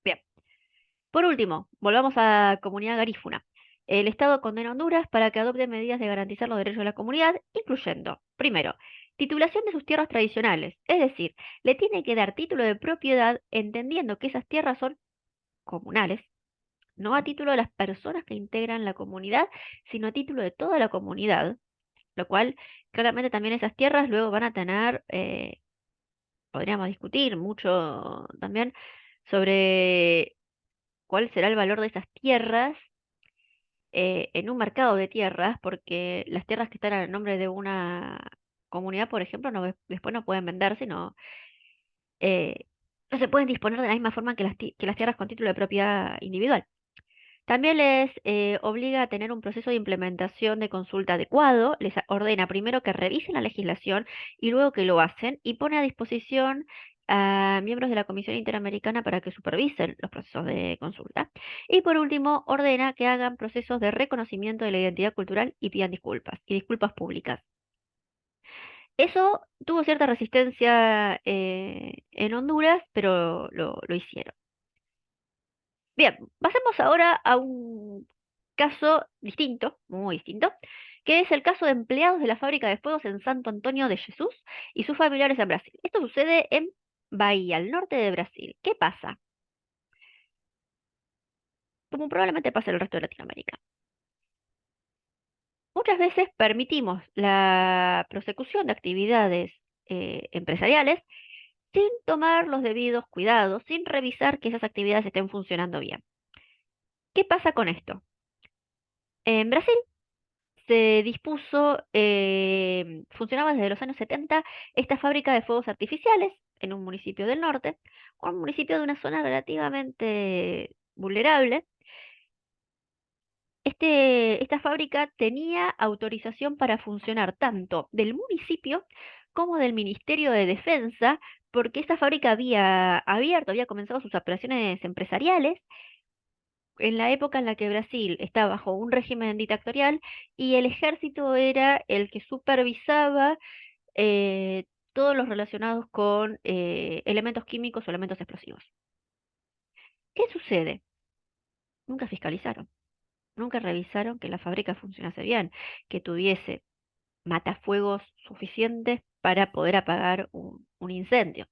Bien. Por último, volvamos a comunidad garífuna. El Estado condena a Honduras para que adopte medidas de garantizar los derechos de la comunidad, incluyendo, primero, titulación de sus tierras tradicionales, es decir, le tiene que dar título de propiedad entendiendo que esas tierras son comunales, no a título de las personas que integran la comunidad, sino a título de toda la comunidad, lo cual claramente también esas tierras luego van a tener, podríamos discutir mucho también sobre cuál será el valor de esas tierras en un mercado de tierras, porque las tierras que están a nombre de una comunidad, por ejemplo, después no pueden venderse, eh, no se pueden disponer de la misma forma que que las tierras con título de propiedad individual. También les obliga a tener un proceso de implementación de consulta adecuado, les ordena primero que revisen la legislación y luego que lo hacen y pone a disposición a miembros de la Comisión Interamericana para que supervisen los procesos de consulta. Y por último, ordena que hagan procesos de reconocimiento de la identidad cultural y pidan disculpas, y disculpas públicas. Eso tuvo cierta resistencia en Honduras, pero lo hicieron. Bien, pasemos ahora a un caso distinto, muy distinto, que es el caso de empleados de la fábrica de fuegos en Santo Antonio de Jesús y sus familiares en Brasil. Esto sucede en Bahía, al norte de Brasil. ¿Qué pasa? Como probablemente pasa en el resto de Latinoamérica. Muchas veces permitimos la prosecución de actividades empresariales sin tomar los debidos cuidados, sin revisar que esas actividades estén funcionando bien. ¿Qué pasa con esto? En Brasil se dispuso, funcionaba desde los años 70 esta fábrica de fuegos artificiales en un municipio del norte, un municipio de una zona relativamente vulnerable. Esta fábrica tenía autorización para funcionar tanto del municipio como del Ministerio de Defensa, porque esta fábrica había comenzado sus operaciones empresariales en la época en la que Brasil está bajo un régimen dictatorial y el ejército era el que supervisaba eh, todos los relacionados con elementos químicos o elementos explosivos. ¿Qué sucede? Nunca fiscalizaron, nunca revisaron que la fábrica funcionase bien, que tuviese matafuegos suficientes para poder apagar un incendio.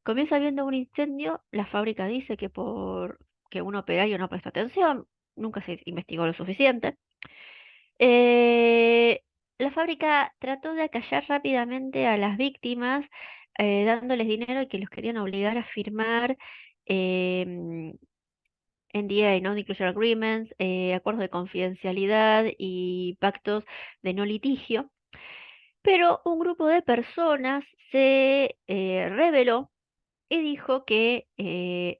Comienza habiendo un incendio, la fábrica dice que por que un operario no prestó atención, nunca se investigó lo suficiente. Eh, la fábrica trató de acallar rápidamente a las víctimas, dándoles dinero y que los querían obligar a firmar em, NDA, Non-Disclosure Agreements, acuerdos de confidencialidad y pactos de no litigio. Pero un grupo de personas se rebeló y dijo que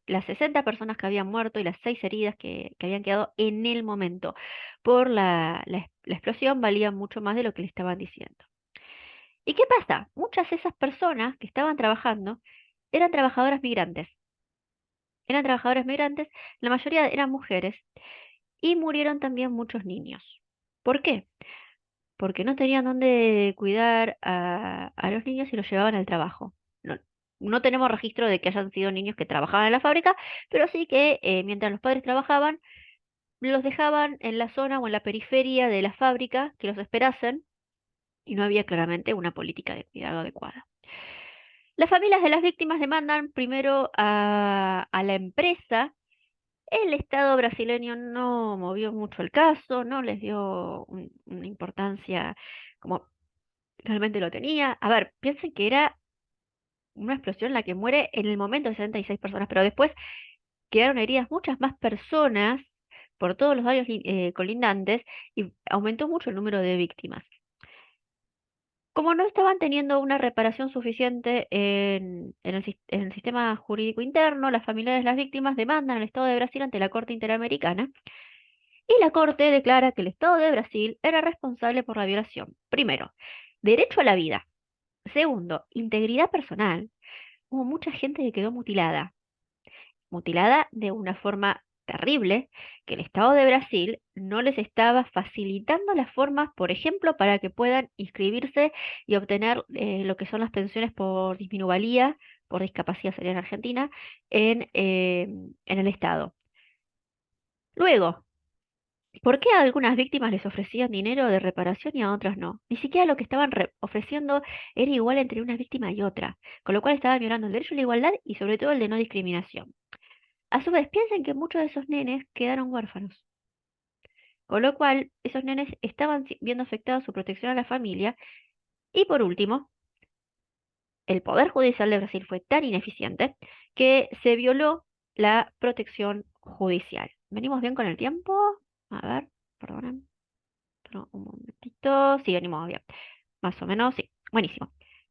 las 60 personas que habían muerto y las 6 heridas que habían quedado en el momento por la explosión valían mucho más de lo que le estaban diciendo. ¿Y qué pasa? Muchas de esas personas que estaban trabajando eran trabajadoras migrantes. Eran trabajadoras migrantes, la mayoría eran mujeres y murieron también muchos niños. ¿Por qué? Porque no tenían dónde cuidar a los niños y los llevaban al trabajo. No, no tenemos registro de que hayan sido niños que trabajaban en la fábrica, pero sí que mientras los padres trabajaban, los dejaban en la zona o en la periferia de la fábrica, que los esperasen, y no había claramente una política de cuidado adecuada. Las familias de las víctimas demandan primero a la empresa. El Estado brasileño no movió mucho el caso, no les dio una importancia como realmente lo tenía. A ver, piensen que era una explosión en la que muere en el momento 66 personas, pero después quedaron heridas muchas más personas por todos los daños colindantes y aumentó mucho el número de víctimas. Como no estaban teniendo una reparación suficiente en el sistema jurídico interno, las familias de las víctimas demandan al Estado de Brasil ante la Corte Interamericana y la Corte declara que el Estado de Brasil era responsable por la violación. Primero, derecho a la vida. Segundo, integridad personal. Hubo mucha gente que quedó mutilada de una forma terrible, que el Estado de Brasil no les estaba facilitando las formas, por ejemplo, para que puedan inscribirse y obtener lo que son las pensiones por disminuvalía, por discapacidad sería en Argentina, en el Estado. Luego, ¿por qué a algunas víctimas les ofrecían dinero de reparación y a otras no? Ni siquiera lo que estaban ofreciendo era igual entre una víctima y otra, con lo cual estaban violando el derecho a la igualdad y sobre todo el de no discriminación. A su vez, piensen que muchos de esos nenes quedaron huérfanos, con lo cual esos nenes estaban viendo afectada su protección a la familia. Y por último, el Poder Judicial de Brasil fue tan ineficiente que se violó la protección judicial. ¿Venimos bien con el tiempo? A ver, perdonen. Pero un momentito. Sí, venimos bien. Más o menos, sí. Buenísimo.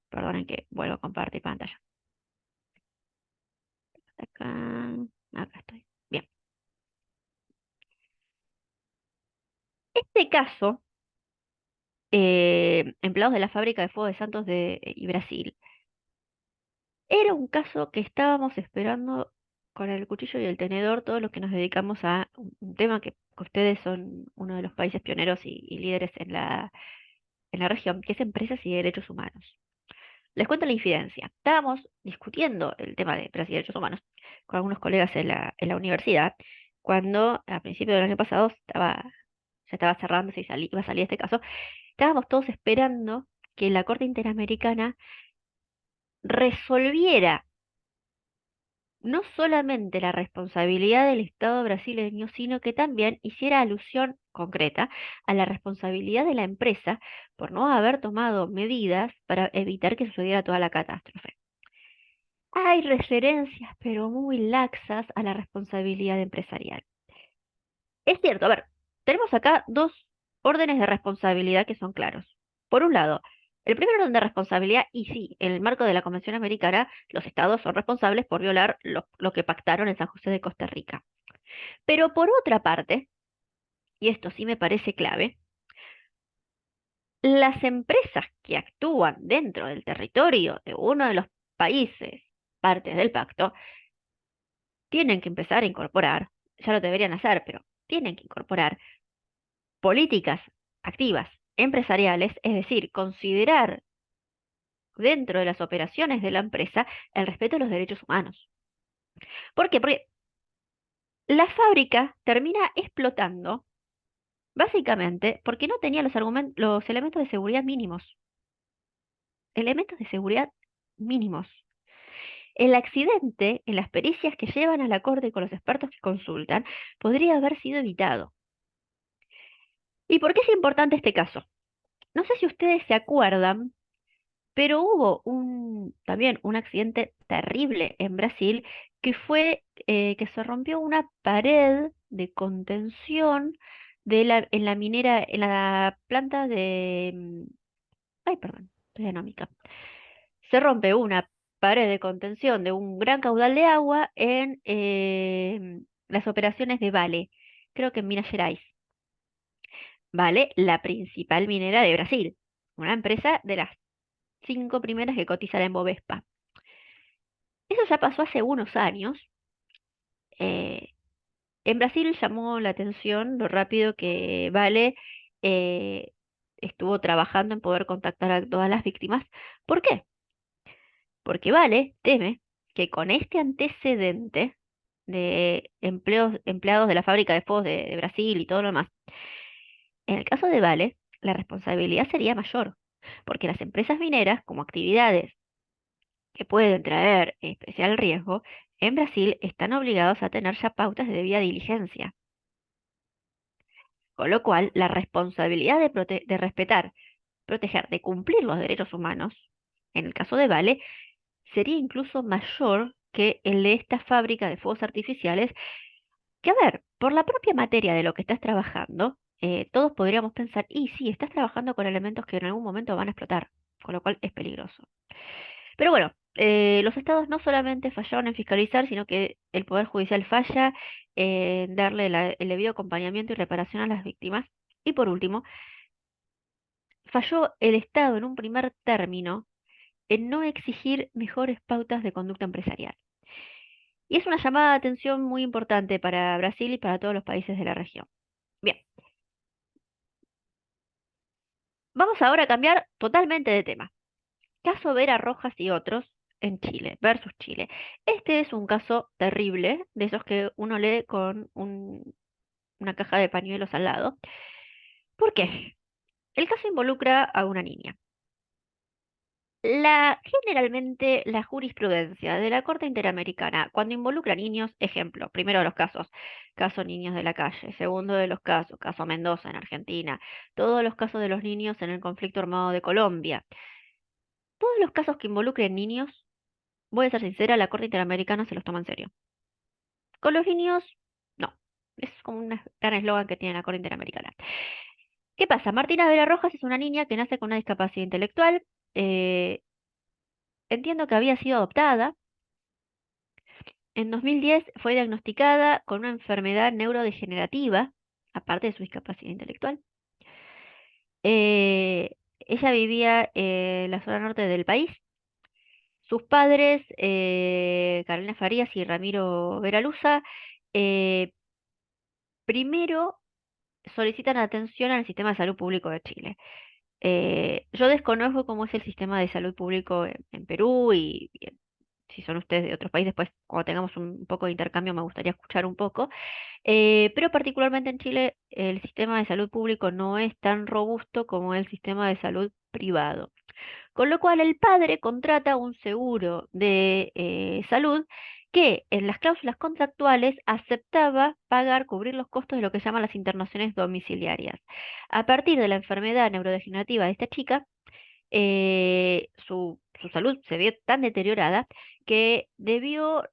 Perdonen que vuelvo a compartir pantalla. Acá estoy. Bien. Este caso, empleados de la fábrica de fuego de Santos y Brasil, era un caso que estábamos esperando con el cuchillo y el tenedor, todos los que nos dedicamos a un tema que ustedes son uno de los países pioneros y líderes en la región, que es empresas y derechos humanos. Les cuento la infidencia. Estábamos discutiendo el tema de empresas y derechos humanos con algunos colegas en la universidad, cuando a principios del año pasado ya estaba cerrándose y iba a salir este caso. Estábamos todos esperando que la Corte Interamericana resolviera no solamente la responsabilidad del Estado brasileño, sino que también hiciera alusión concreta a la responsabilidad de la empresa por no haber tomado medidas para evitar que sucediera toda la catástrofe. Hay referencias, pero muy laxas, a la responsabilidad empresarial. Es cierto, a ver, tenemos acá dos órdenes de responsabilidad que son claros. Por un lado, el primer orden de responsabilidad, y sí, en el marco de la Convención Americana, los estados son responsables por violar lo que pactaron en San José de Costa Rica. Pero por otra parte, y esto sí me parece clave, las empresas que actúan dentro del territorio de uno de los países partes del pacto tienen que empezar a incorporar ya lo deberían hacer, pero tienen que incorporar políticas activas empresariales, es decir, considerar dentro de las operaciones de la empresa el respeto a los derechos humanos. ¿Por qué? Porque la fábrica termina explotando básicamente porque no tenía los elementos de seguridad mínimos. Elementos de seguridad mínimos. El accidente, en las pericias que llevan a la corte y con los expertos que consultan, podría haber sido evitado. ¿Y por qué es importante este caso? No sé si ustedes se acuerdan, pero hubo también un accidente terrible en Brasil que fue que se rompió una pared de contención en la minera, en la planta de... Ay, perdón, estoy anómica. Se rompe una pared de contención de un gran caudal de agua en las operaciones de Vale, creo que en Minas Gerais. Vale, la principal minera de Brasil, una empresa de las 5 primeras que cotizan en Bovespa. Eso ya pasó hace unos años. eh, en Brasil llamó la atención lo rápido que Vale eh, estuvo trabajando en poder contactar a todas las víctimas. ¿Por qué? Porque Vale teme que con este antecedente de empleados de la fábrica de Foz de Brasil y todo lo demás, en el caso de Vale, la responsabilidad sería mayor, porque las empresas mineras, como actividades que pueden traer especial riesgo, en Brasil están obligados a tener ya pautas de debida diligencia. Con lo cual, la responsabilidad de respetar, proteger, de cumplir los derechos humanos, en el caso de Vale, sería incluso mayor que el de esta fábrica de fuegos artificiales, que a ver, por la propia materia de lo que estás trabajando, todos podríamos pensar, y sí, estás trabajando con elementos que en algún momento van a explotar, con lo cual es peligroso. Pero bueno, los estados no solamente fallaron en fiscalizar, sino que el Poder Judicial falla en darle el debido acompañamiento y reparación a las víctimas. Y por último, falló el Estado en un primer término en no exigir mejores pautas de conducta empresarial. Y es una llamada de atención muy importante para Brasil y para todos los países de la región. Bien, vamos ahora a cambiar totalmente de tema. Caso Vera Rojas y otros en Chile, versus Chile. Este es un caso terrible, de esos que uno lee con una caja de pañuelos al lado. ¿Por qué? El caso involucra a una niña. Generalmente la jurisprudencia de la Corte Interamericana, cuando involucra niños, ejemplo, primero de los casos, caso niños de la calle, segundo de los casos, caso Mendoza en Argentina, todos los casos de los niños en el conflicto armado de Colombia, todos los casos que involucren niños, voy a ser sincera, la Corte Interamericana se los toma en serio. Con los niños, no. Es como un gran eslogan que tiene la Corte Interamericana. ¿Qué pasa? Martina Vera Rojas es una niña que nace con una discapacidad intelectual. Entiendo que había sido adoptada. En 2010 fue diagnosticada con una enfermedad neurodegenerativa, aparte de su discapacidad intelectual. Ella vivía en la zona norte del país. Sus padres, Carolina Farías y Ramiro Veraluza, primero solicitan atención al sistema de salud público de Chile. Yo desconozco cómo es el sistema de salud público en Perú y si son ustedes de otros países, pues cuando tengamos un poco de intercambio me gustaría escuchar un poco. Pero particularmente en Chile el sistema de salud público no es tan robusto como el sistema de salud privado. Con lo cual el padre contrata un seguro de salud que en las cláusulas contractuales aceptaba cubrir los costos de lo que se llaman las internaciones domiciliarias. A partir de la enfermedad neurodegenerativa de esta chica, su salud se vio tan deteriorada que debió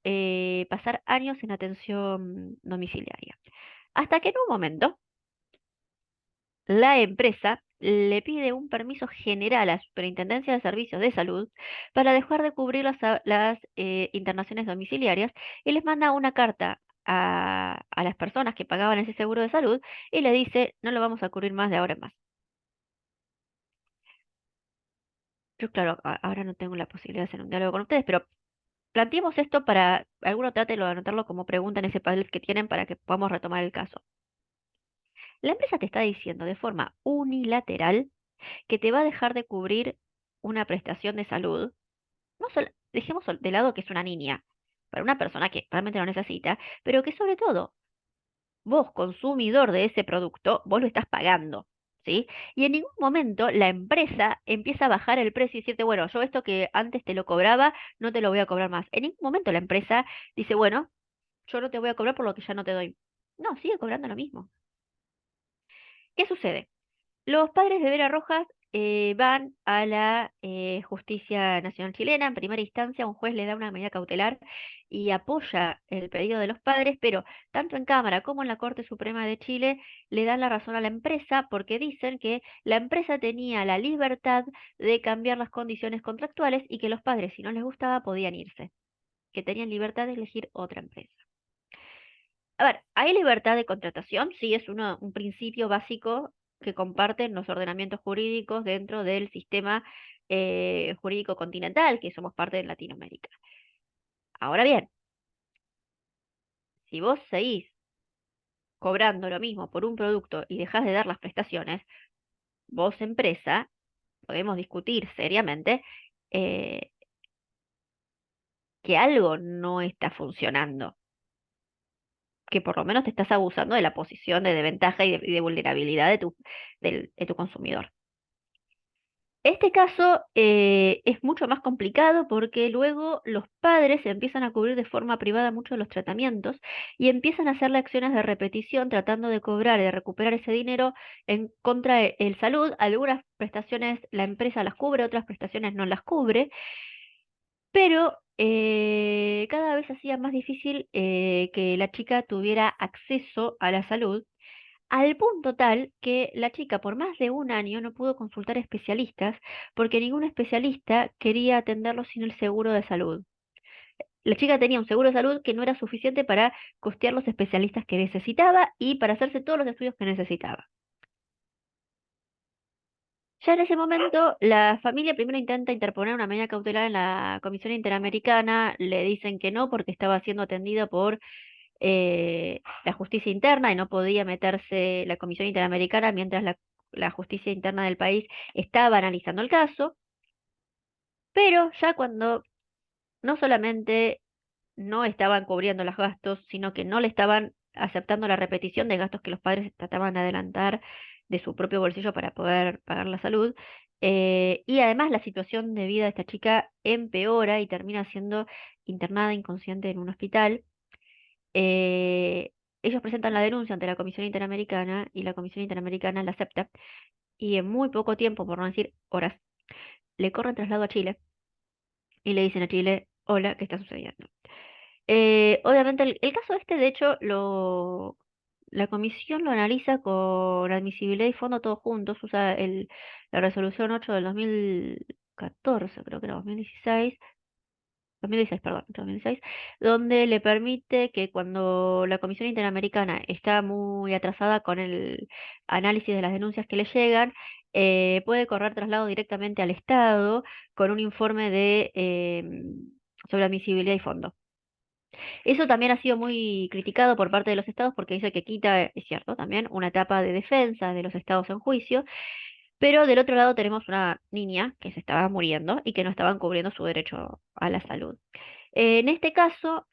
pasar años en atención domiciliaria. Hasta que en un momento la empresa le pide un permiso general a la Superintendencia de Servicios de Salud para dejar de cubrir las internaciones domiciliarias y les manda una carta a las personas que pagaban ese seguro de salud y le dice, no lo vamos a cubrir más de ahora en más. Yo, claro, ahora no tengo la posibilidad de hacer un diálogo con ustedes, pero planteemos esto para, alguno trátelo de anotarlo como pregunta en ese Padlet que tienen para que podamos retomar el caso. La empresa te está diciendo de forma unilateral que te va a dejar de cubrir una prestación de salud. No solo, dejemos de lado que es una niña, para una persona que realmente lo necesita, pero que sobre todo vos, consumidor de ese producto, vos lo estás pagando, ¿sí? Y en ningún momento la empresa empieza a bajar el precio y decirte, bueno, yo esto que antes te lo cobraba, no te lo voy a cobrar más. En ningún momento la empresa dice, bueno, yo no te voy a cobrar por lo que ya no te doy. No, sigue cobrando lo mismo. ¿Qué sucede? Los padres de Vera Rojas van a la Justicia Nacional Chilena. En primera instancia, un juez le da una medida cautelar y apoya el pedido de los padres, pero tanto en Cámara como en la Corte Suprema de Chile le dan la razón a la empresa porque dicen que la empresa tenía la libertad de cambiar las condiciones contractuales y que los padres, si no les gustaba, podían irse, que tenían libertad de elegir otra empresa. A ver, hay libertad de contratación, sí, es un principio básico que comparten los ordenamientos jurídicos dentro del sistema jurídico continental, que somos parte de Latinoamérica. Ahora bien, si vos seguís cobrando lo mismo por un producto y dejás de dar las prestaciones, vos empresa, podemos discutir seriamente eh, que algo no está funcionando, que por lo menos te estás abusando de la posición de desventaja y de vulnerabilidad de tu consumidor. Este caso es mucho más complicado porque luego los padres empiezan a cubrir de forma privada muchos de los tratamientos y empiezan a hacerle acciones de repetición tratando de cobrar y de recuperar ese dinero en contra de el salud. Algunas prestaciones la empresa las cubre, otras prestaciones no las cubre, pero cada vez hacía más difícil que la chica tuviera acceso a la salud al punto tal que la chica por más de un año no pudo consultar especialistas porque ningún especialista quería atenderlo sin el seguro de salud. La chica tenía un seguro de salud que no era suficiente para costear los especialistas que necesitaba y para hacerse todos los estudios que necesitaba. Ya en ese momento, la familia primero intenta interponer una medida cautelar en la Comisión Interamericana, le dicen que no porque estaba siendo atendido por la justicia interna y no podía meterse la Comisión Interamericana mientras la justicia interna del país estaba analizando el caso, pero ya cuando no solamente no estaban cubriendo los gastos, sino que no le estaban aceptando la repetición de gastos que los padres trataban de adelantar de su propio bolsillo para poder pagar la salud, y además la situación de vida de esta chica empeora y termina siendo internada inconsciente en un hospital. Eh, Ellos presentan la denuncia ante la Comisión Interamericana y la Comisión Interamericana la acepta y en muy poco tiempo, por no decir horas, le corren traslado a Chile y le dicen a Chile, hola, ¿qué está sucediendo? Obviamente el caso este, de hecho, la comisión lo analiza con admisibilidad y fondo todos juntos, usa la resolución 8 del 2014, creo que era 2016, perdón, 2016, donde le permite que cuando la Comisión Interamericana está muy atrasada con el análisis de las denuncias que le llegan, puede correr traslado directamente al Estado con un informe sobre admisibilidad y fondo. Eso también ha sido muy criticado por parte de los estados porque dice que quita, es cierto, también una etapa de defensa de los estados en juicio, pero del otro lado tenemos una niña que se estaba muriendo y que no estaban cubriendo su derecho a la salud. En este caso,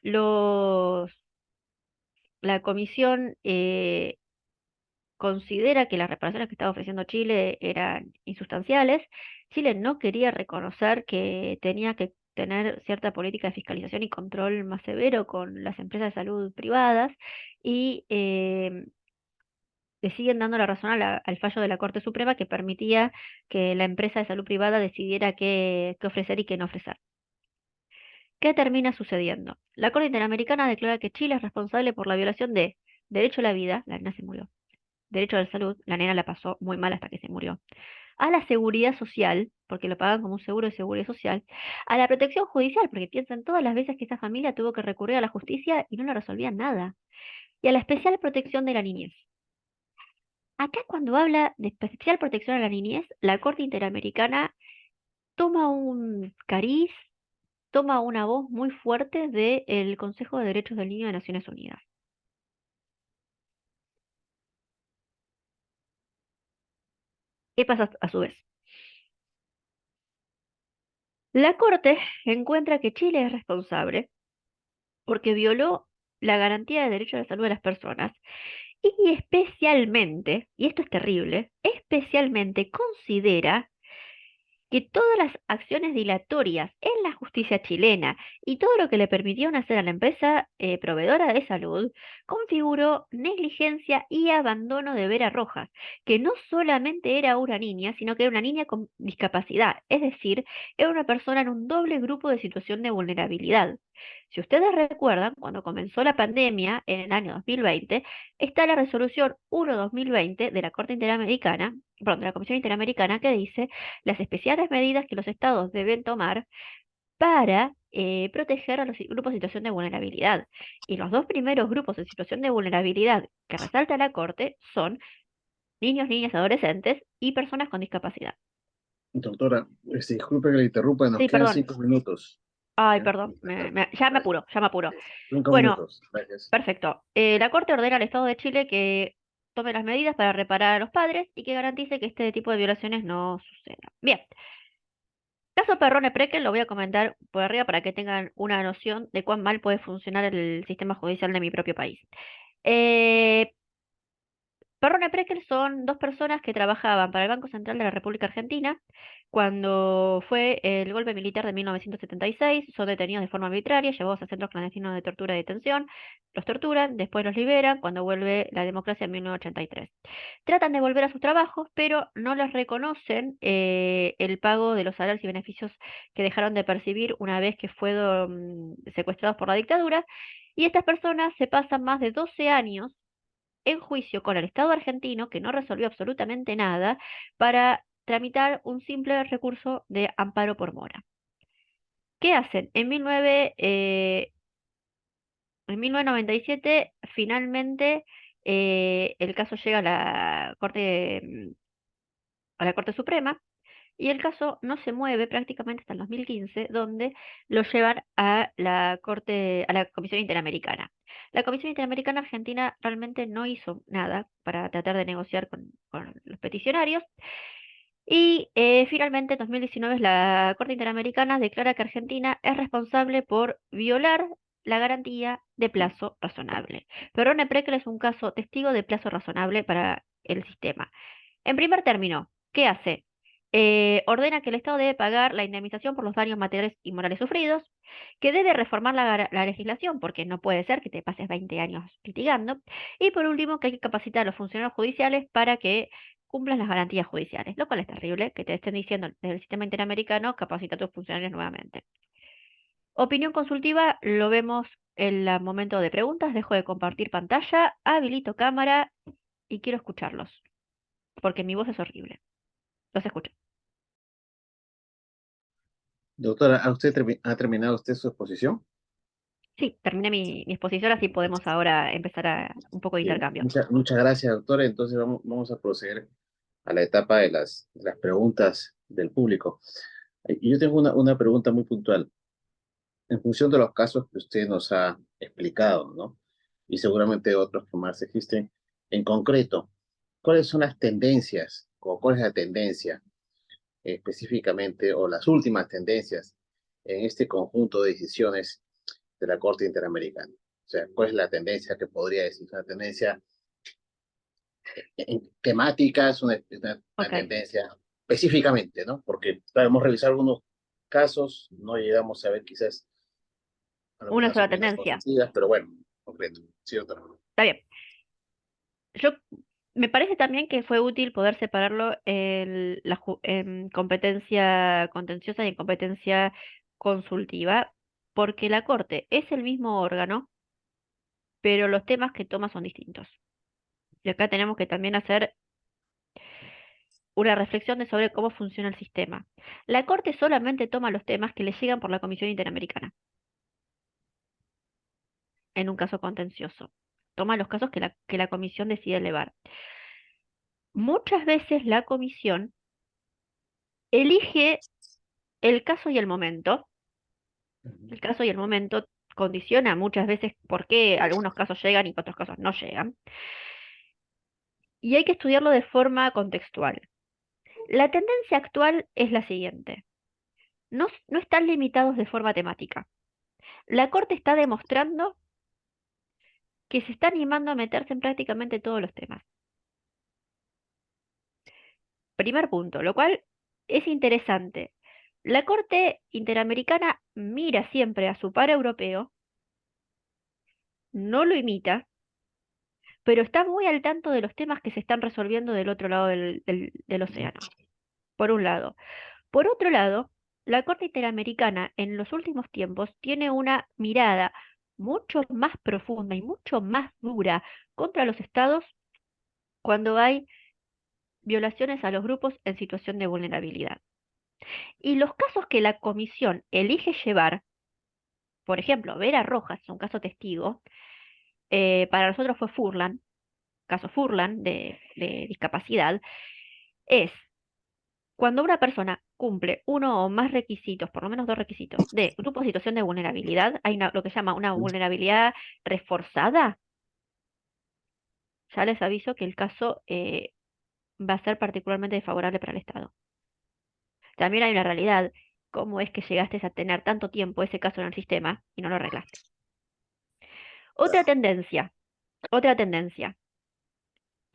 la comisión considera que las reparaciones que estaba ofreciendo Chile eran insustanciales. Chile no quería reconocer que tenía que tener cierta política de fiscalización y control más severo con las empresas de salud privadas y le siguen dando la razón al fallo de la Corte Suprema que permitía que la empresa de salud privada decidiera qué ofrecer y qué no ofrecer. ¿Qué termina sucediendo? La Corte Interamericana declara que Chile es responsable por la violación de derecho a la vida, la nena se murió, derecho a la salud, la nena la pasó muy mal hasta que se murió, a la seguridad social, porque lo pagan como un seguro de seguridad social, a la protección judicial, porque piensan todas las veces que esta familia tuvo que recurrir a la justicia y no le resolvían nada, y a la especial protección de la niñez. Acá cuando habla de especial protección a la niñez, la Corte Interamericana toma un cariz toma una voz muy fuerte del Consejo de Derechos del Niño de Naciones Unidas. ¿Qué pasa a su vez? La Corte encuentra que Chile es responsable porque violó la garantía de derecho a la salud de las personas y especialmente, y esto es terrible, especialmente considera que todas las acciones dilatorias en la justicia chilena y todo lo que le permitieron hacer a la empresa proveedora de salud configuró negligencia y abandono de Vera Rojas, que no solamente era una niña, sino que era una niña con discapacidad, es decir, era una persona en un doble grupo de situación de vulnerabilidad. Si ustedes recuerdan, cuando comenzó la pandemia en el año 2020, está la resolución 1/2020 de la Corte Interamericana, perdón, de la Comisión Interamericana, que dice las especiales medidas que los estados deben tomar para proteger a los grupos en situación de vulnerabilidad. Y los dos primeros grupos en situación de vulnerabilidad que resalta la Corte son niños, niñas, adolescentes y personas con discapacidad. Doctora, disculpe que le interrumpa, nos Sí, quedan perdón. 5 minutos. Ay, ¿Ya? perdón, ya me apuro, ya me apuro. 5 Bueno, minutos, gracias. perfecto. La Corte ordena al Estado de Chile que tome las medidas para reparar a los padres y que garantice que este tipo de violaciones no sucedan. Bien. Caso Perrone Prekel lo voy a comentar por arriba para que tengan una noción de cuán mal puede funcionar el sistema judicial de mi propio país. Eh, Perrone Prekel son dos personas que trabajaban para el Banco Central de la República Argentina. Cuando fue el golpe militar de 1976, son detenidos de forma arbitraria, llevados a centros clandestinos de tortura y detención, los torturan, después los liberan cuando vuelve la democracia en 1983. Tratan de volver a sus trabajos, pero no les reconocen el pago de los salarios y beneficios que dejaron de percibir una vez que fueron secuestrados por la dictadura. Y estas personas se pasan más de 12 años en juicio con el Estado argentino, que no resolvió absolutamente nada, para tramitar un simple recurso de amparo por mora. ¿Qué hacen? En 1997, finalmente, el caso llega a la Corte Suprema, y el caso no se mueve prácticamente hasta el 2015, donde lo llevan a la a la Comisión Interamericana. La Comisión Interamericana Argentina realmente no hizo nada para tratar de negociar con los peticionarios. Y finalmente, en 2019, la Corte Interamericana declara que Argentina es responsable por violar la garantía de plazo razonable. Perrone Prekel es un caso testigo de plazo razonable para el sistema. En primer término, ¿qué hace? Ordena que el Estado debe pagar la indemnización por los daños materiales y morales sufridos, que debe reformar la legislación, porque no puede ser que te pases 20 años litigando, y por último, que hay que capacitar a los funcionarios judiciales para que cumplan las garantías judiciales, lo cual es terrible que te estén diciendo desde el sistema interamericano capacita a tus funcionarios nuevamente. Opinión consultiva lo vemos en el momento de preguntas. Dejo de compartir pantalla, habilito cámara y quiero escucharlos, porque mi voz es horrible. Los escucho. Doctora, ¿ha terminado usted su exposición? Sí, terminé mi exposición, así podemos ahora empezar a un poco de Bien, intercambio. muchas gracias, doctora. Entonces vamos a proceder a la etapa de las preguntas del público. Y yo tengo una pregunta muy puntual. En función de los casos que usted nos ha explicado, ¿no? Y seguramente otros que más existen, en concreto, ¿cuáles son las tendencias o cuál es la tendencia específicamente o las últimas tendencias en este conjunto de decisiones de la Corte Interamericana? O sea, ¿cuál es la tendencia que podría decir? ¿Una tendencia temática? ¿Es una tendencia específicamente, ¿no? Porque hemos revisado algunos casos, no llegamos a ver quizás Una sola tendencia. Pero bueno, concreto. Sí, doctora. Está bien. Me parece también que fue útil poder separarlo en competencia contenciosa y en competencia consultiva, porque la Corte es el mismo órgano, pero los temas que toma son distintos. Y acá tenemos que también hacer una reflexión sobre cómo funciona el sistema. La Corte solamente toma los temas que le llegan por la Comisión Interamericana en un caso contencioso. Toma los casos que la Comisión decide elevar. Muchas veces la Comisión elige el caso y el momento El caso y el momento condiciona muchas veces por qué algunos casos llegan y otros casos no llegan. Y hay que estudiarlo de forma contextual. La tendencia actual es la siguiente. No están limitados de forma temática. La Corte está demostrando que se está animando a meterse en prácticamente todos los temas. Primer punto, lo cual es interesante. La Corte Interamericana mira siempre a su par europeo, no lo imita, pero está muy al tanto de los temas que se están resolviendo del otro lado del océano, por un lado. Por otro lado, la Corte Interamericana en los últimos tiempos tiene una mirada mucho más profunda y mucho más dura contra los estados cuando hay violaciones a los grupos en situación de vulnerabilidad. Y los casos que la comisión elige llevar, por ejemplo, Vera Rojas, un caso testigo, para nosotros fue Furlan, caso Furlan de discapacidad, es cuando una persona cumple uno o más requisitos, por lo menos dos requisitos, de grupo en situación de vulnerabilidad, hay lo que se llama una vulnerabilidad reforzada, ya les aviso que el caso va a ser particularmente desfavorable para el Estado. También hay una realidad, cómo es que llegaste a tener tanto tiempo ese caso en el sistema y no lo arreglaste. Otra tendencia, y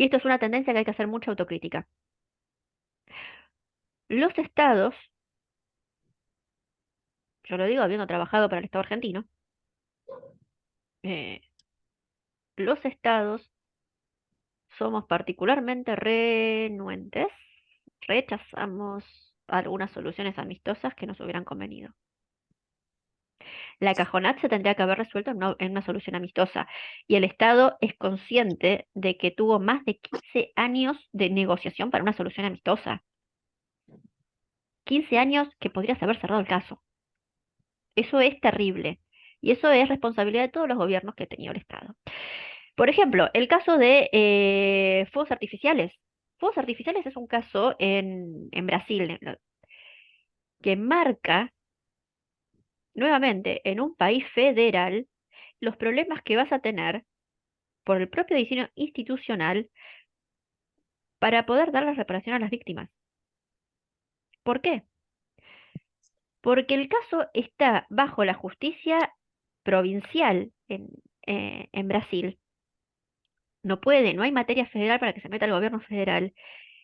esto es una tendencia que hay que hacer mucha autocrítica. Los estados, yo lo digo habiendo trabajado para el Estado argentino, eh, los estados somos particularmente renuentes, rechazamos algunas soluciones amistosas que nos hubieran convenido. La cajonat se tendría que haber resuelto en una solución amistosa y el Estado es consciente de que tuvo más de 15 años de negociación para una solución amistosa. 15 años que podrías haber cerrado el caso. Eso es terrible y eso es responsabilidad de todos los gobiernos que ha tenido el Estado. Por ejemplo, el caso de fuegos artificiales. Fuegos artificiales es un caso en Brasil que marca nuevamente en un país federal los problemas que vas a tener por el propio diseño institucional para poder dar la reparación a las víctimas. ¿Por qué? Porque el caso está bajo la justicia provincial en Brasil. No hay materia federal para que se meta el gobierno federal.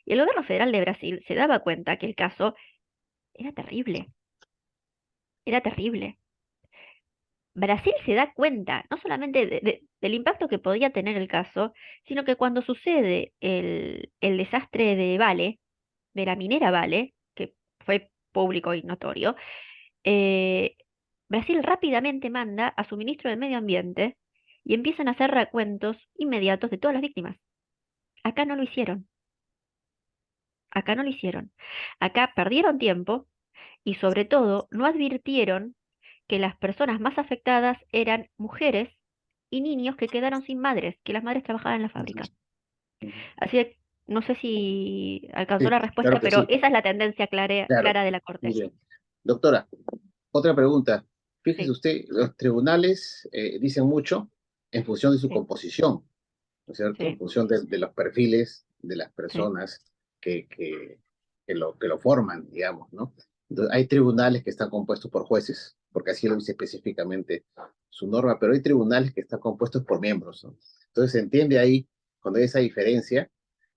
Y el gobierno federal de Brasil se daba cuenta que el caso era terrible. Era terrible. Brasil se da cuenta no solamente del impacto que podía tener el caso, sino que cuando sucede el desastre de Vale, de la minera Vale, que fue público y notorio, eh, Brasil rápidamente manda a su ministro de Medio Ambiente y empiezan a hacer recuentos inmediatos de todas las víctimas. Acá no lo hicieron. Acá no lo hicieron. Acá perdieron tiempo y sobre todo no advirtieron que las personas más afectadas eran mujeres y niños que quedaron sin madres, que las madres trabajaban en la fábrica. Así que no sé si alcanzó Sí, la respuesta, claro que pero sí. esa es la tendencia clara Claro, de la muy Corte. bien. Doctora, otra pregunta. Fíjese Sí, usted, los tribunales dicen mucho en función de su sí, composición, ¿no es cierto? En sí, función de los perfiles de las sí. personas que lo forman, digamos, ¿no? Entonces, hay tribunales que están compuestos por jueces, porque así lo dice específicamente su norma, pero hay tribunales que están compuestos por miembros, ¿no? Entonces se entiende ahí, cuando hay esa diferencia,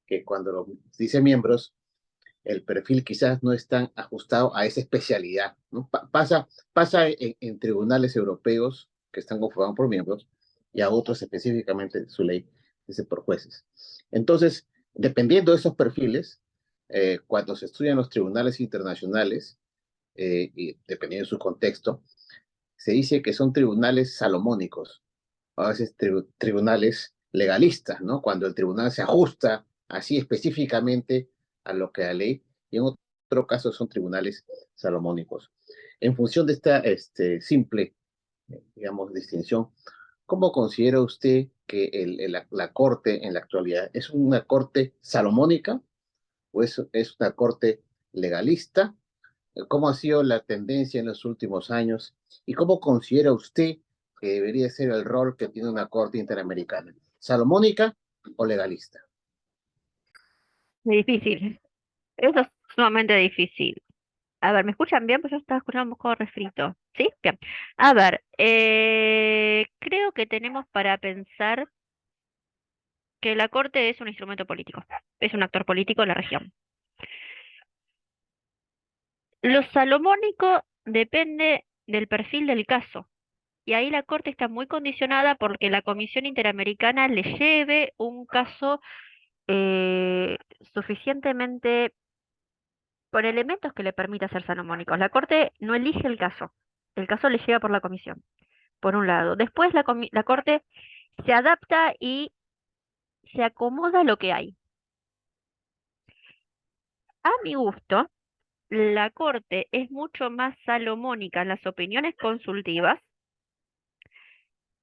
que cuando dice miembros, el perfil quizás no es tan ajustado a esa especialidad, ¿no? Pasa en tribunales europeos que están conformados por miembros y a otros específicamente su ley dice por jueces. Entonces, dependiendo de esos perfiles, cuando se estudian los tribunales internacionales, y dependiendo de su contexto, se dice que son tribunales salomónicos, a veces tribunales legalistas, ¿no? Cuando el tribunal se ajusta así específicamente a lo que la ley, y en otro caso son tribunales salomónicos. En función de esta simple, digamos, distinción, ¿cómo considera usted que la Corte en la actualidad es una Corte salomónica o es una Corte legalista ¿Cómo ha sido la tendencia en los últimos años y cómo considera usted que debería ser el rol que tiene una Corte Interamericana? ¿Salomónica o legalista? Difícil. Eso es sumamente difícil. A ver, ¿me escuchan bien? Pues yo estaba escuchando un poco refrito. ¿Sí? Bien. A ver, creo que tenemos para pensar que la Corte es un instrumento político, es un actor político en la región. Lo salomónico depende del perfil del caso. Y ahí la Corte está muy condicionada porque la Comisión Interamericana le lleve un caso eh, suficientemente con elementos que le permita ser salomónicos. La Corte no elige el caso le llega por la Comisión, por un lado. Después la Corte se adapta y se acomoda a lo que hay. A mi gusto, la Corte es mucho más salomónica en las opiniones consultivas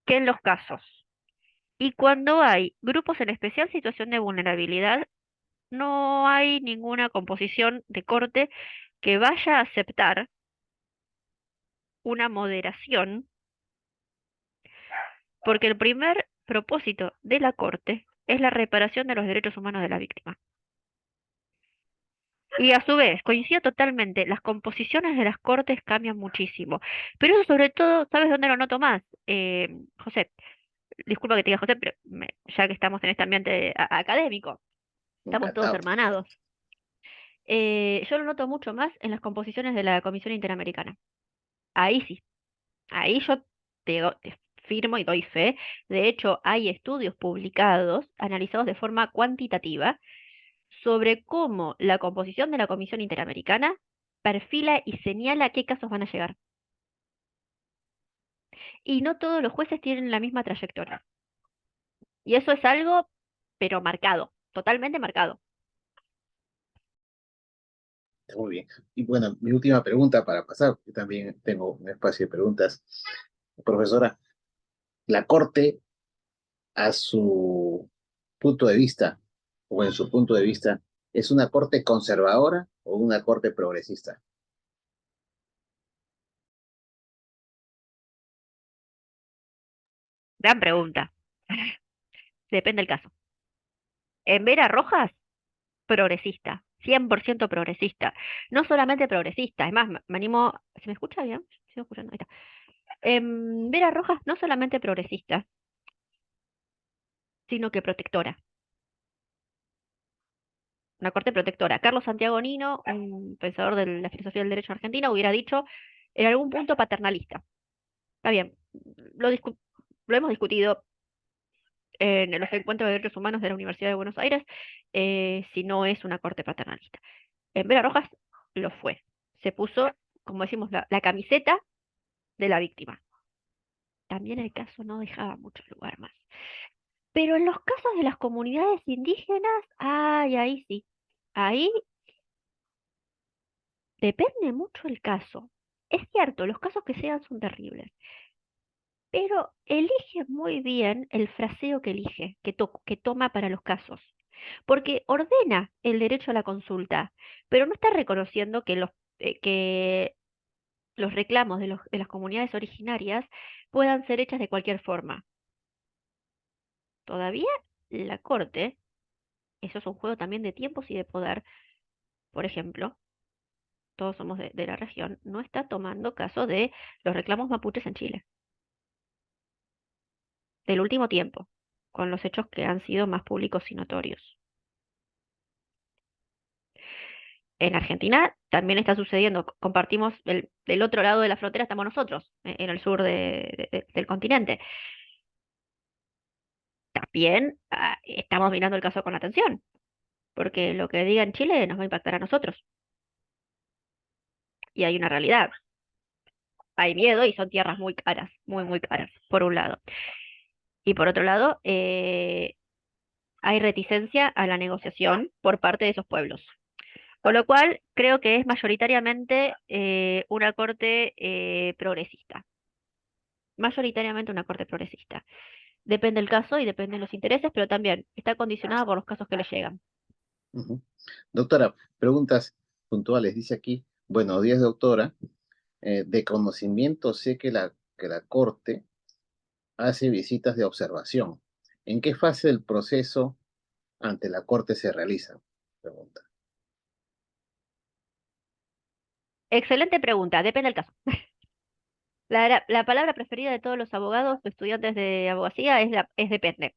que en los casos. Y cuando hay grupos en especial situación de vulnerabilidad, no hay ninguna composición de corte que vaya a aceptar una moderación, porque el primer propósito de la corte es la reparación de los derechos humanos de la víctima. Y a su vez, coincido totalmente, las composiciones de las cortes cambian muchísimo. Pero eso sobre todo, ¿sabes dónde lo noto más? José, disculpa que te diga José, pero ya que estamos en este ambiente académico, estamos todos Encantado. hermanados. Yo lo noto mucho más en las composiciones de la Comisión Interamericana. Ahí sí, ahí yo te firmo y doy fe. De hecho, hay estudios publicados, analizados de forma cuantitativa, sobre cómo la composición de la Comisión Interamericana perfila y señala qué casos van a llegar. Y no todos los jueces tienen la misma trayectoria. Y eso es algo, pero marcado, totalmente marcado. Muy bien. Y bueno, mi última pregunta para pasar, yo también tengo un espacio de preguntas. Profesora, ¿la Corte, a su punto de vista, o en su punto de vista, es una Corte conservadora o una Corte progresista? Gran pregunta. Depende del caso. En Vera Rojas, progresista, 100% progresista. No solamente progresista, es más, me animo. ¿Se me escucha bien? ¿Se me escuchando? Ahí está. Vera Rojas, no solamente progresista, sino que protectora. Una corte protectora. Carlos Santiago Nino, un pensador de la filosofía del derecho argentino, hubiera dicho en algún punto paternalista. Está bien, lo hemos discutido en los encuentros de derechos humanos de la Universidad de Buenos Aires, si no es una corte paternalista. En Vera Rojas lo fue. Se puso, como decimos, la camiseta de la víctima. También el caso no dejaba mucho lugar más. Pero en los casos de las comunidades indígenas, ay, ahí sí. Ahí depende mucho el caso. Es cierto, los casos que sean son terribles, pero elige muy bien el fraseo que elige, que toma para los casos, porque ordena el derecho a la consulta, pero no está reconociendo que los reclamos de las comunidades originarias puedan ser hechas de cualquier forma. Todavía la Corte, eso es un juego también de tiempos y de poder, por ejemplo, todos somos de la región, no está tomando caso de los reclamos mapuches en Chile, del último tiempo, con los hechos que han sido más públicos y notorios. En Argentina también está sucediendo, compartimos del otro lado de la frontera estamos nosotros, en el sur del continente. También estamos mirando el caso con atención, porque lo que diga en Chile nos va a impactar a nosotros. Y hay una realidad, hay miedo y son tierras muy caras, muy, muy caras, por un lado. Y por otro lado, hay reticencia a la negociación por parte de esos pueblos. Con lo cual, creo que es mayoritariamente una corte progresista. Mayoritariamente una corte progresista. Depende del caso y depende de los intereses, pero también está condicionada por los casos que le llegan. Doctora, preguntas puntuales. Dice aquí, Buenos días, doctora. De conocimiento sé que la Corte hace visitas de observación. ¿En qué fase del proceso ante la Corte se realiza? Pregunta. Excelente pregunta, depende del caso. La palabra preferida de todos los abogados o estudiantes de abogacía es depende.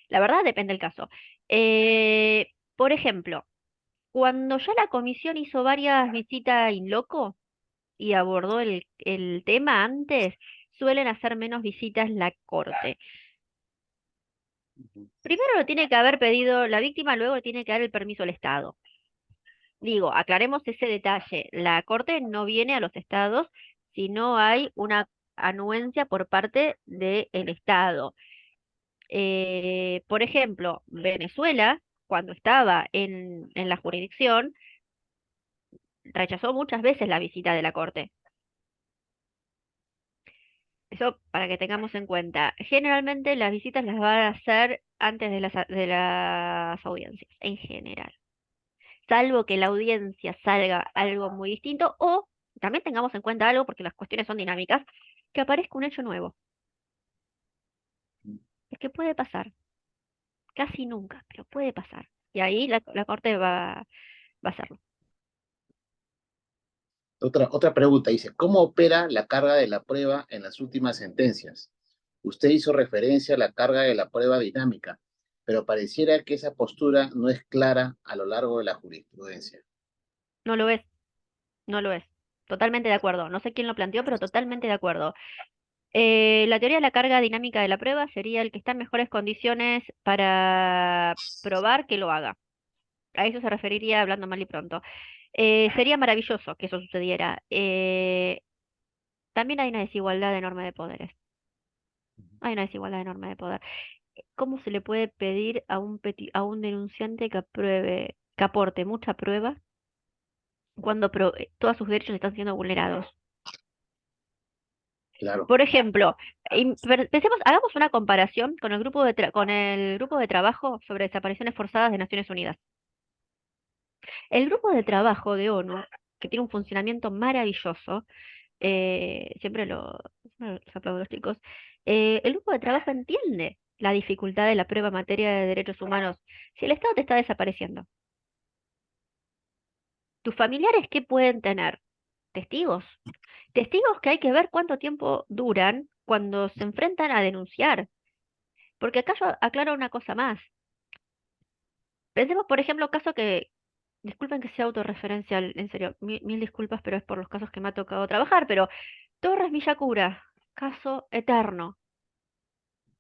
La verdad depende del caso. Por ejemplo, cuando ya la comisión hizo varias visitas in loco y abordó el tema antes, suelen hacer menos visitas la corte. Primero lo tiene que haber pedido la víctima, luego le tiene que dar el permiso al Estado. Digo, aclaremos ese detalle. La corte no viene a los estados si no hay una anuencia por parte del Estado. Por ejemplo, Venezuela, cuando estaba en la jurisdicción, rechazó muchas veces la visita de la corte. Eso para que tengamos en cuenta. Generalmente las visitas las van a hacer antes de las audiencias, en general. Salvo que la audiencia salga algo muy distinto o también tengamos en cuenta algo, porque las cuestiones son dinámicas, que aparezca un hecho nuevo. Es que puede pasar, casi nunca, pero puede pasar. Y ahí la corte va a hacerlo. Otra pregunta dice, ¿cómo opera la carga de la prueba en las últimas sentencias? Usted hizo referencia a la carga de la prueba dinámica, pero pareciera que esa postura no es clara a lo largo de la jurisprudencia. No lo es, no lo es. Totalmente de acuerdo. No sé quién lo planteó, pero totalmente de acuerdo. La teoría de la carga dinámica de la prueba sería el que está en mejores condiciones para probar que lo haga. A eso se referiría hablando mal y pronto. Sería maravilloso que eso sucediera. También hay una desigualdad enorme de poderes. Hay una desigualdad enorme de poder. ¿Cómo se le puede pedir a a un denunciante que apruebe, que aporte mucha prueba cuando todos sus derechos están siendo vulnerados? Claro. Por ejemplo, pensemos, hagamos una comparación con el con el grupo de trabajo sobre desapariciones forzadas de Naciones Unidas. El grupo de trabajo de ONU, que tiene un funcionamiento maravilloso, siempre los aplaudo a los chicos, el grupo de trabajo entiende la dificultad de la prueba en materia de derechos humanos. Si el Estado te está desapareciendo, ¿tus familiares qué pueden tener? Testigos. Testigos que hay que ver cuánto tiempo duran cuando se enfrentan a denunciar. Porque acá yo aclaro una cosa más. Pensemos, por ejemplo, caso que, disculpen que sea autorreferencial, en serio, mil disculpas, pero es por los casos que me ha tocado trabajar, pero Torres Villacura, caso eterno.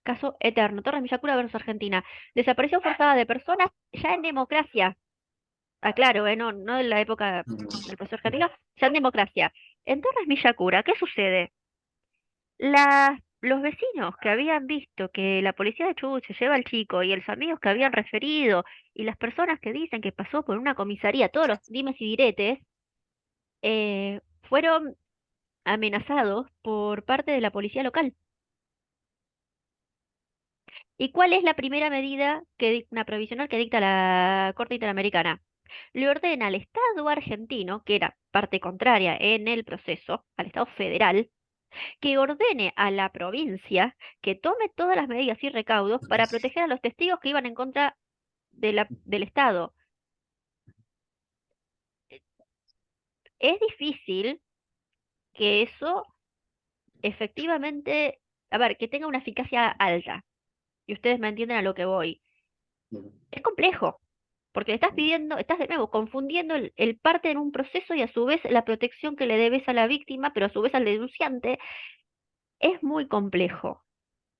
Caso eterno. Torres Villacura versus Argentina. Desaparición forzada de personas ya en democracia. Aclaro, no en la época del proceso argentino, ya en democracia. En Torres Villacura, ¿qué sucede? Los vecinos que habían visto que la policía de Chubut se lleva al chico y los amigos que habían referido y las personas que dicen que pasó por una comisaría, todos los dimes y diretes, fueron amenazados por parte de la policía local. ¿Y cuál es la primera medida una provisional que dicta la Corte Interamericana? Le ordena al Estado argentino, que era parte contraria en el proceso, al Estado federal, que ordene a la provincia que tome todas las medidas y recaudos para proteger a los testigos que iban en contra del Estado. Es difícil que eso efectivamente, a ver, que tenga una eficacia alta. Y ustedes me entienden a lo que voy. Es complejo, porque le estás pidiendo, estás de nuevo confundiendo el parte en un proceso y a su vez la protección que le debes a la víctima, pero a su vez al denunciante. Es muy complejo.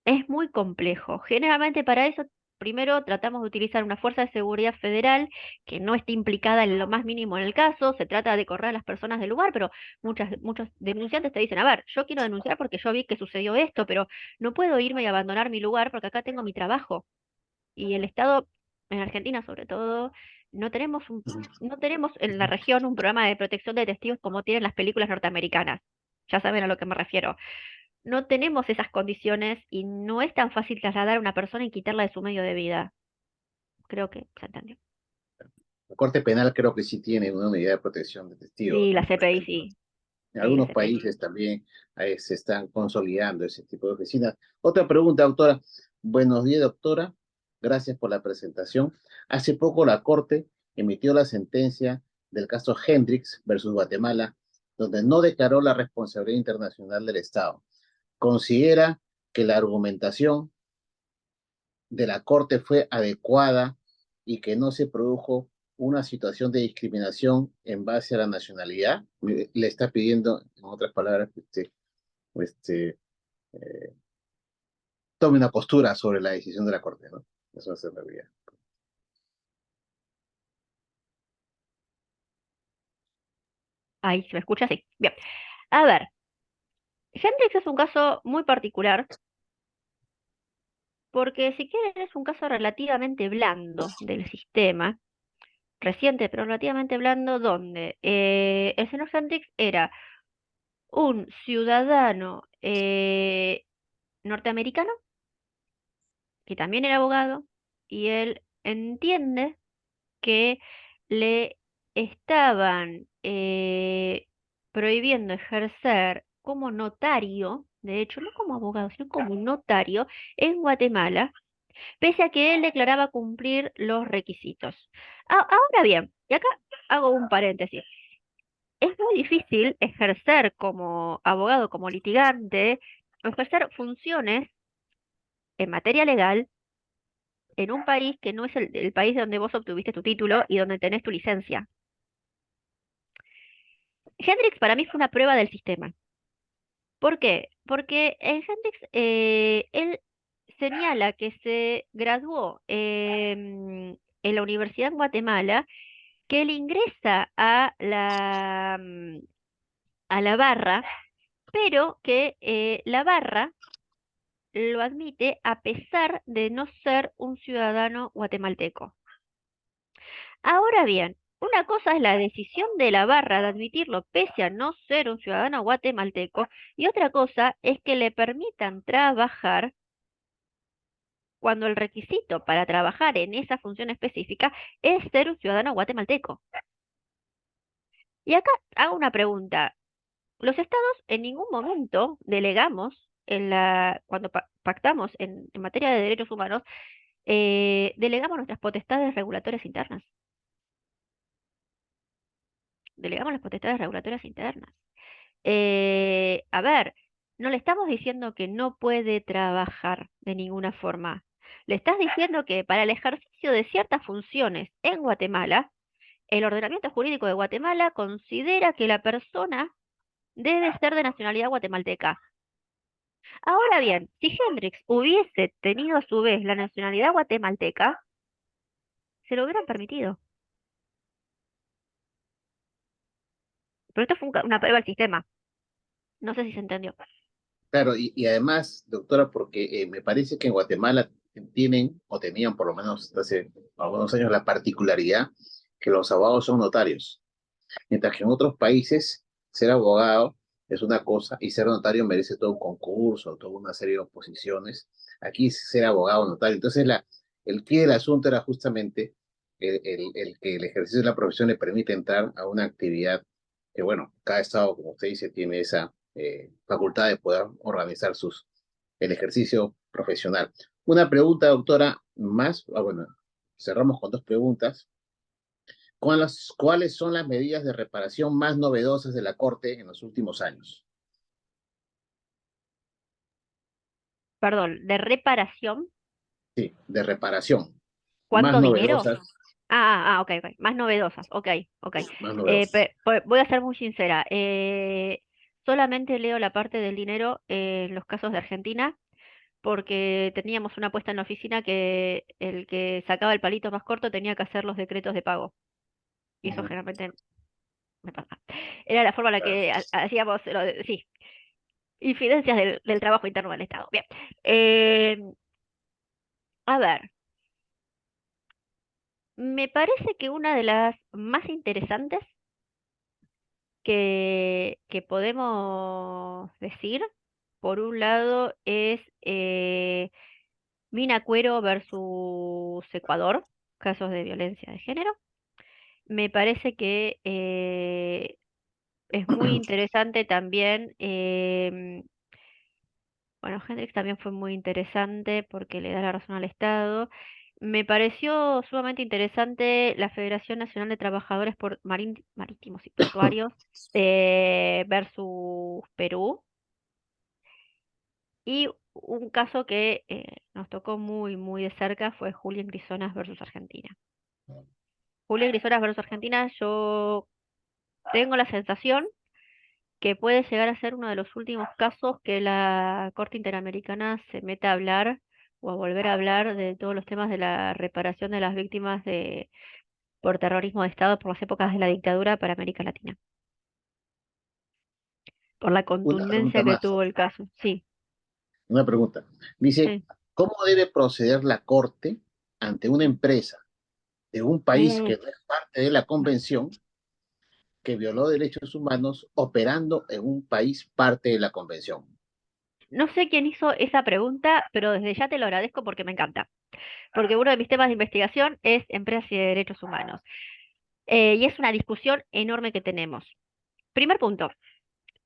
Es muy complejo. Generalmente para eso, primero tratamos de utilizar una fuerza de seguridad federal que no esté implicada en lo más mínimo en el caso. Se trata de correr a las personas del lugar, pero muchos denunciantes te dicen, a ver, yo quiero denunciar porque yo vi que sucedió esto, pero no puedo irme y abandonar mi lugar porque acá tengo mi trabajo. Y el Estado, en Argentina sobre todo, no tenemos en la región un programa de protección de testigos como tienen las películas norteamericanas. Ya saben a lo que me refiero. No tenemos esas condiciones y no es tan fácil trasladar a una persona y quitarla de su medio de vida. Creo que se entendió. La Corte Penal creo que sí tiene una unidad de protección de testigos, Sí, la ¿no? Por CPI ejemplo. sí. En Sí, la algunos CPI. países también se están consolidando ese tipo de oficinas. Otra pregunta, doctora. Buenos días, doctora. Gracias por la presentación. Hace poco la Corte emitió la sentencia del caso Hendrix versus Guatemala, donde no declaró la responsabilidad internacional del Estado. ¿Considera que la argumentación de la Corte fue adecuada y que no se produjo una situación de discriminación en base a la nacionalidad? Le está pidiendo, en otras palabras, que usted eh, tome una postura sobre la decisión de la Corte, ¿no? Eso es en realidad. Ahí, ¿se me escucha? Sí. Bien. A ver, Hendrix es un caso muy particular porque si quieren es un caso relativamente blando del sistema, reciente pero relativamente blando, donde el señor Hendrix era un ciudadano norteamericano que también era abogado y él entiende que le estaban prohibiendo ejercer como notario, de hecho, no como abogado, sino como notario en Guatemala, pese a que él declaraba cumplir los requisitos. Ahora bien, y acá hago un paréntesis, es muy difícil ejercer como abogado, como litigante, ejercer funciones en materia legal en un país que no es el país donde vos obtuviste tu título y donde tenés tu licencia. Hendrix para mí fue una prueba del sistema. ¿Por qué? Porque en Hendrix él señala que se graduó en la Universidad en Guatemala, que él ingresa a la barra, pero que la barra lo admite a pesar de no ser un ciudadano guatemalteco. Ahora bien, una cosa es la decisión de la barra de admitirlo pese a no ser un ciudadano guatemalteco y otra cosa es que le permitan trabajar cuando el requisito para trabajar en esa función específica es ser un ciudadano guatemalteco. Y acá hago una pregunta. Los estados en ningún momento delegamos cuando pactamos en materia de derechos humanos, delegamos nuestras potestades regulatorias internas. Delegamos las potestades regulatorias internas. A ver, no le estamos diciendo que no puede trabajar de ninguna forma. Le estás diciendo que para el ejercicio de ciertas funciones en Guatemala, el ordenamiento jurídico de Guatemala considera que la persona debe ser de nacionalidad guatemalteca. Ahora bien, si Hendrix hubiese tenido a su vez la nacionalidad guatemalteca, se lo hubieran permitido. Pero esto fue una prueba del sistema. No sé si se entendió. Claro, y además, doctora, porque me parece que en Guatemala tienen, o tenían por lo menos hace algunos años, la particularidad que los abogados son notarios. Mientras que en otros países ser abogado es una cosa y ser notario merece todo un concurso, toda una serie de oposiciones. Aquí ser abogado notario. Entonces el quid del asunto era justamente el que el ejercicio de la profesión le permite entrar a una actividad que, bueno, cada estado, como usted dice, tiene esa facultad de poder organizar el ejercicio profesional. Una pregunta, doctora, más, bueno, cerramos con dos preguntas. ¿Cuáles son las medidas de reparación más novedosas de la Corte en los últimos años? Perdón, de reparación. Sí, de reparación. Más ¿Cuánto dinero? novedosas. Ok, ok. Más novedosas. Ok, ok. Más novedosas. Voy a ser muy sincera. Solamente leo la parte del dinero en los casos de Argentina, porque teníamos una apuesta en la oficina que el que sacaba el palito más corto tenía que hacer los decretos de pago. Y eso generalmente me pasa. Era la forma en la que hacíamos, sí, infidencias del trabajo interno del Estado. Bien. Eh, a ver, me parece que una de las más interesantes que podemos decir, por un lado, es Mina Cuero versus Ecuador, casos de violencia de género. Me parece que es muy interesante también. Bueno, Hendrix también fue muy interesante porque le da la razón al Estado. Me pareció sumamente interesante la Federación Nacional de Trabajadores Marítimos y Portuarios versus Perú. Y un caso que nos tocó muy, muy de cerca fue Julián Grisonas versus Argentina. Julián Grisonas versus Argentina, yo tengo la sensación que puede llegar a ser uno de los últimos casos que la Corte Interamericana se meta a hablar o a volver a hablar de todos los temas de la reparación de las víctimas por terrorismo de Estado por las épocas de la dictadura para América Latina, por la Una contundencia pregunta que más, tuvo el caso. Sí, una pregunta. Dice, sí. ¿cómo debe proceder la Corte ante una empresa de un país Mm, que no es parte de la convención que violó derechos humanos operando en un país parte de la convención? No sé quién hizo esa pregunta, pero desde ya te lo agradezco porque me encanta. Porque uno de mis temas de investigación es empresas y derechos humanos. Y es una discusión enorme que tenemos. Primer punto,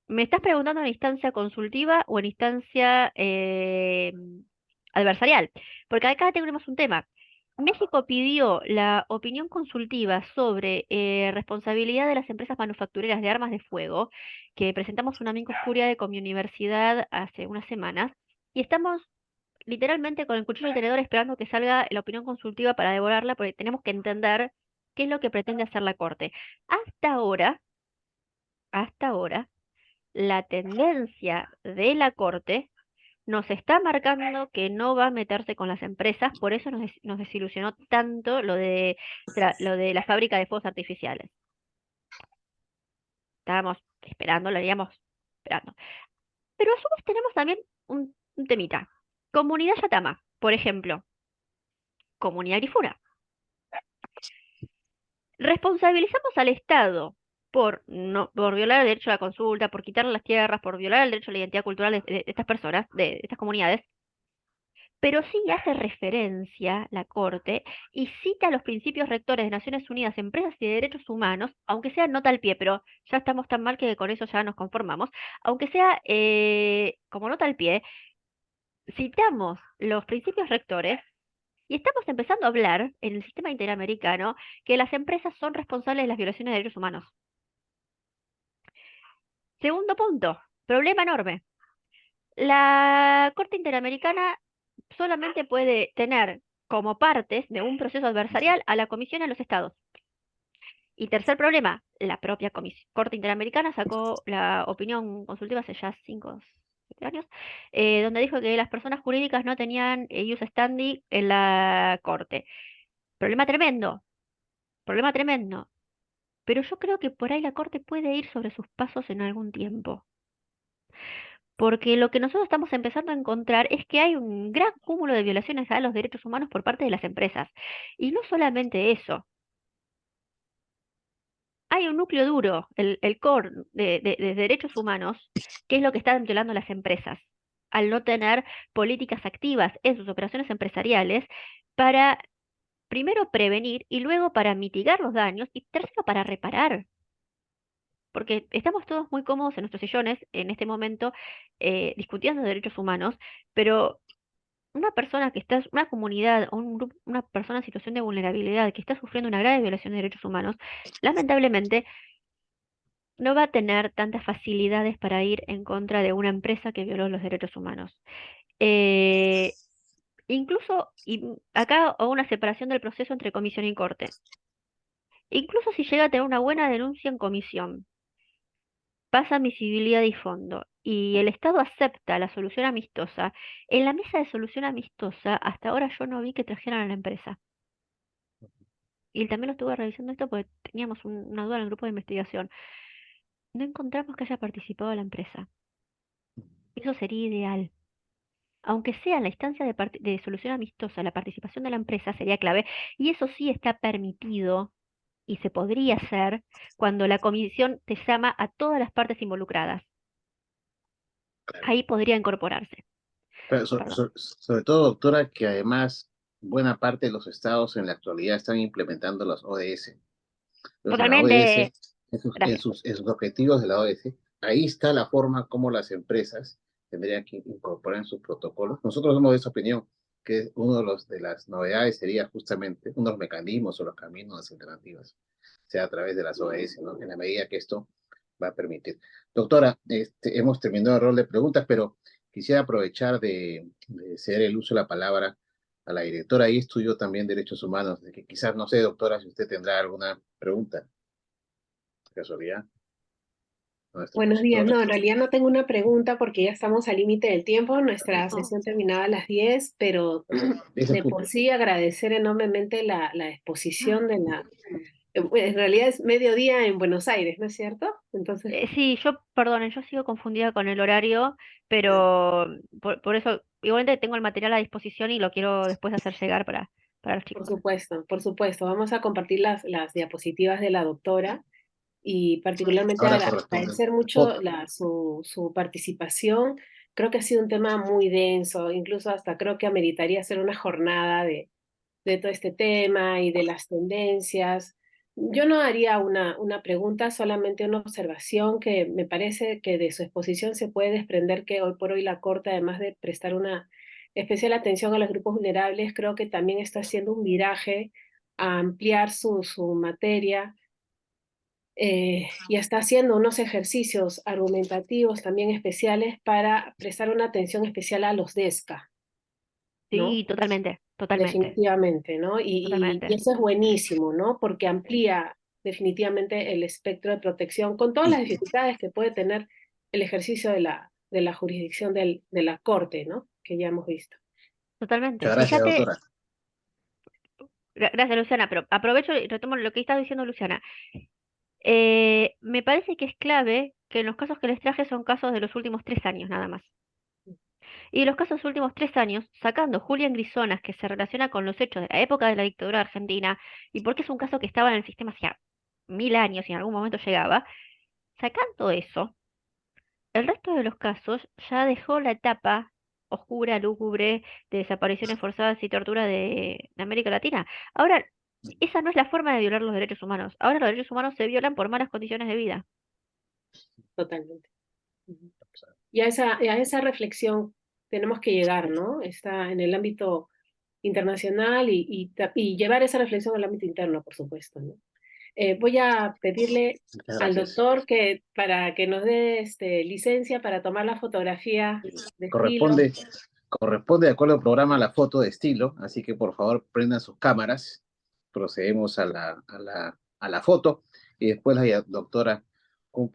¿me estás preguntando en instancia consultiva o en instancia adversarial? Porque acá tenemos un tema. México pidió la opinión consultiva sobre responsabilidad de las empresas manufactureras de armas de fuego, que presentamos una amicus curiae con mi universidad hace unas semanas, y estamos literalmente con el cuchillo y el tenedor esperando que salga la opinión consultiva para devorarla, porque tenemos que entender qué es lo que pretende hacer la Corte. Hasta ahora, la tendencia de la Corte nos está marcando que no va a meterse con las empresas, por eso nos desilusionó tanto lo de la fábrica de fuegos artificiales. Estábamos esperando, lo haríamos esperando. Pero a su vez tenemos también un temita. Comunidad Yatama, por ejemplo, Comunidad Grifuna. Responsabilizamos al Estado por violar el derecho a la consulta, por quitarle las tierras, por violar el derecho a la identidad cultural de estas personas, de estas comunidades, pero sí hace referencia la Corte y cita los principios rectores de Naciones Unidas, Empresas y Derechos Humanos, aunque sea nota al pie, pero ya estamos tan mal que con eso ya nos conformamos, aunque sea como nota al pie, citamos los principios rectores y estamos empezando a hablar en el sistema interamericano que las empresas son responsables de las violaciones de derechos humanos. Segundo punto, problema enorme. La Corte Interamericana solamente puede tener como partes de un proceso adversarial a la Comisión y a los Estados. Y tercer problema, la propia Corte Interamericana sacó la opinión consultiva hace ya 5 o 7 años, donde dijo que las personas jurídicas no tenían use standing en la Corte. Problema tremendo, problema tremendo. Pero yo creo que por ahí la Corte puede ir sobre sus pasos en algún tiempo. Porque lo que nosotros estamos empezando a encontrar es que hay un gran cúmulo de violaciones a los derechos humanos por parte de las empresas. Y no solamente eso. Hay un núcleo duro, el core de derechos humanos, que es lo que están violando las empresas, al no tener políticas activas en sus operaciones empresariales para, primero, prevenir y luego para mitigar los daños y tercero, para reparar. Porque estamos todos muy cómodos en nuestros sillones en este momento discutiendo derechos humanos, pero una persona que está, una comunidad o una persona en situación de vulnerabilidad que está sufriendo una grave violación de derechos humanos, lamentablemente no va a tener tantas facilidades para ir en contra de una empresa que violó los derechos humanos. Eh, incluso, y acá hago una separación del proceso entre comisión y corte. Incluso si llega a tener una buena denuncia en comisión, pasa admisibilidad y fondo, y el Estado acepta la solución amistosa, en la mesa de solución amistosa hasta ahora yo no vi que trajeran a la empresa. Y también lo estuve revisando esto porque teníamos una duda en el grupo de investigación. No encontramos que haya participado la empresa. Eso sería ideal. Aunque sea en la instancia de solución amistosa, la participación de la empresa sería clave, y eso sí está permitido y se podría hacer cuando la comisión te llama a todas las partes involucradas. Ahí podría incorporarse. Pero Perdón. sobre todo, doctora, que además buena parte de los estados en la actualidad están implementando los ODS. Entonces, la ODS, Totalmente. Gracias. en sus objetivos de la ODS, ahí está la forma como las empresas tendrían que incorporar en sus protocolos. Nosotros somos de esa opinión, que uno de las novedades sería justamente uno de los mecanismos o los caminos, las alternativas, sea a través de las ODS, ¿no? En la medida que esto va a permitir. Doctora, hemos terminado el rol de preguntas, pero quisiera aprovechar de ceder el uso de la palabra a la directora y estudió también Derechos Humanos, de que quizás, no sé, doctora, si usted tendrá alguna pregunta. Casualidad. Nuestra Buenos días. expositora. No, en realidad no tengo una pregunta porque ya estamos al límite del tiempo. Nuestra sesión terminaba a las 10, pero Dice de por sí agradecer enormemente la exposición de la... En realidad es mediodía en Buenos Aires, ¿no es cierto? Entonces, Sí, perdonen, yo sigo confundida con el horario, pero por eso, igualmente tengo el material a disposición y lo quiero después hacer llegar para los chicos. por supuesto. Vamos a compartir las diapositivas de la doctora y particularmente Ahora corresponde. agradecer mucho su participación. Creo que ha sido un tema muy denso, incluso hasta creo que ameritaría hacer una jornada de todo este tema y de las tendencias. Yo no haría una pregunta, solamente una observación que me parece que de su exposición se puede desprender que hoy por hoy la Corte, además de prestar una especial atención a los grupos vulnerables, creo que también está haciendo un viraje a ampliar su materia y está haciendo unos ejercicios argumentativos también especiales para prestar una atención especial a los DESCA, ¿no? Sí, totalmente. Definitivamente, ¿no? Y Totalmente. eso es buenísimo, ¿no? Porque amplía definitivamente el espectro de protección con todas las dificultades que puede tener el ejercicio de la jurisdicción de la Corte, ¿no? Que ya hemos visto. Totalmente. Muchas gracias, Fíjate, doctora. gracias Luciana, pero aprovecho y retomo lo que estaba diciendo Luciana. Me parece que es clave que en los casos que les traje son casos de los últimos 3 años nada más. Y los casos de los últimos 3 años, sacando Julián Grisonas, que se relaciona con los hechos de la época de la dictadura argentina, y porque es un caso que estaba en el sistema hacía 1000 años y en algún momento llegaba, sacando eso, el resto de los casos ya dejó la etapa oscura, lúgubre, de desapariciones forzadas y tortura de América Latina. Ahora, esa no es la forma de violar los derechos humanos. Ahora los derechos humanos se violan por malas condiciones de vida. Totalmente. Y a esa reflexión tenemos que llegar, ¿no? Está en el ámbito internacional y llevar esa reflexión al ámbito interno, por supuesto, ¿no? Voy a pedirle al doctor que para que nos dé licencia para tomar la fotografía de estilo. Corresponde de acuerdo al programa la foto de estilo, así que por favor prendan sus cámaras, procedemos a la foto y después la doctora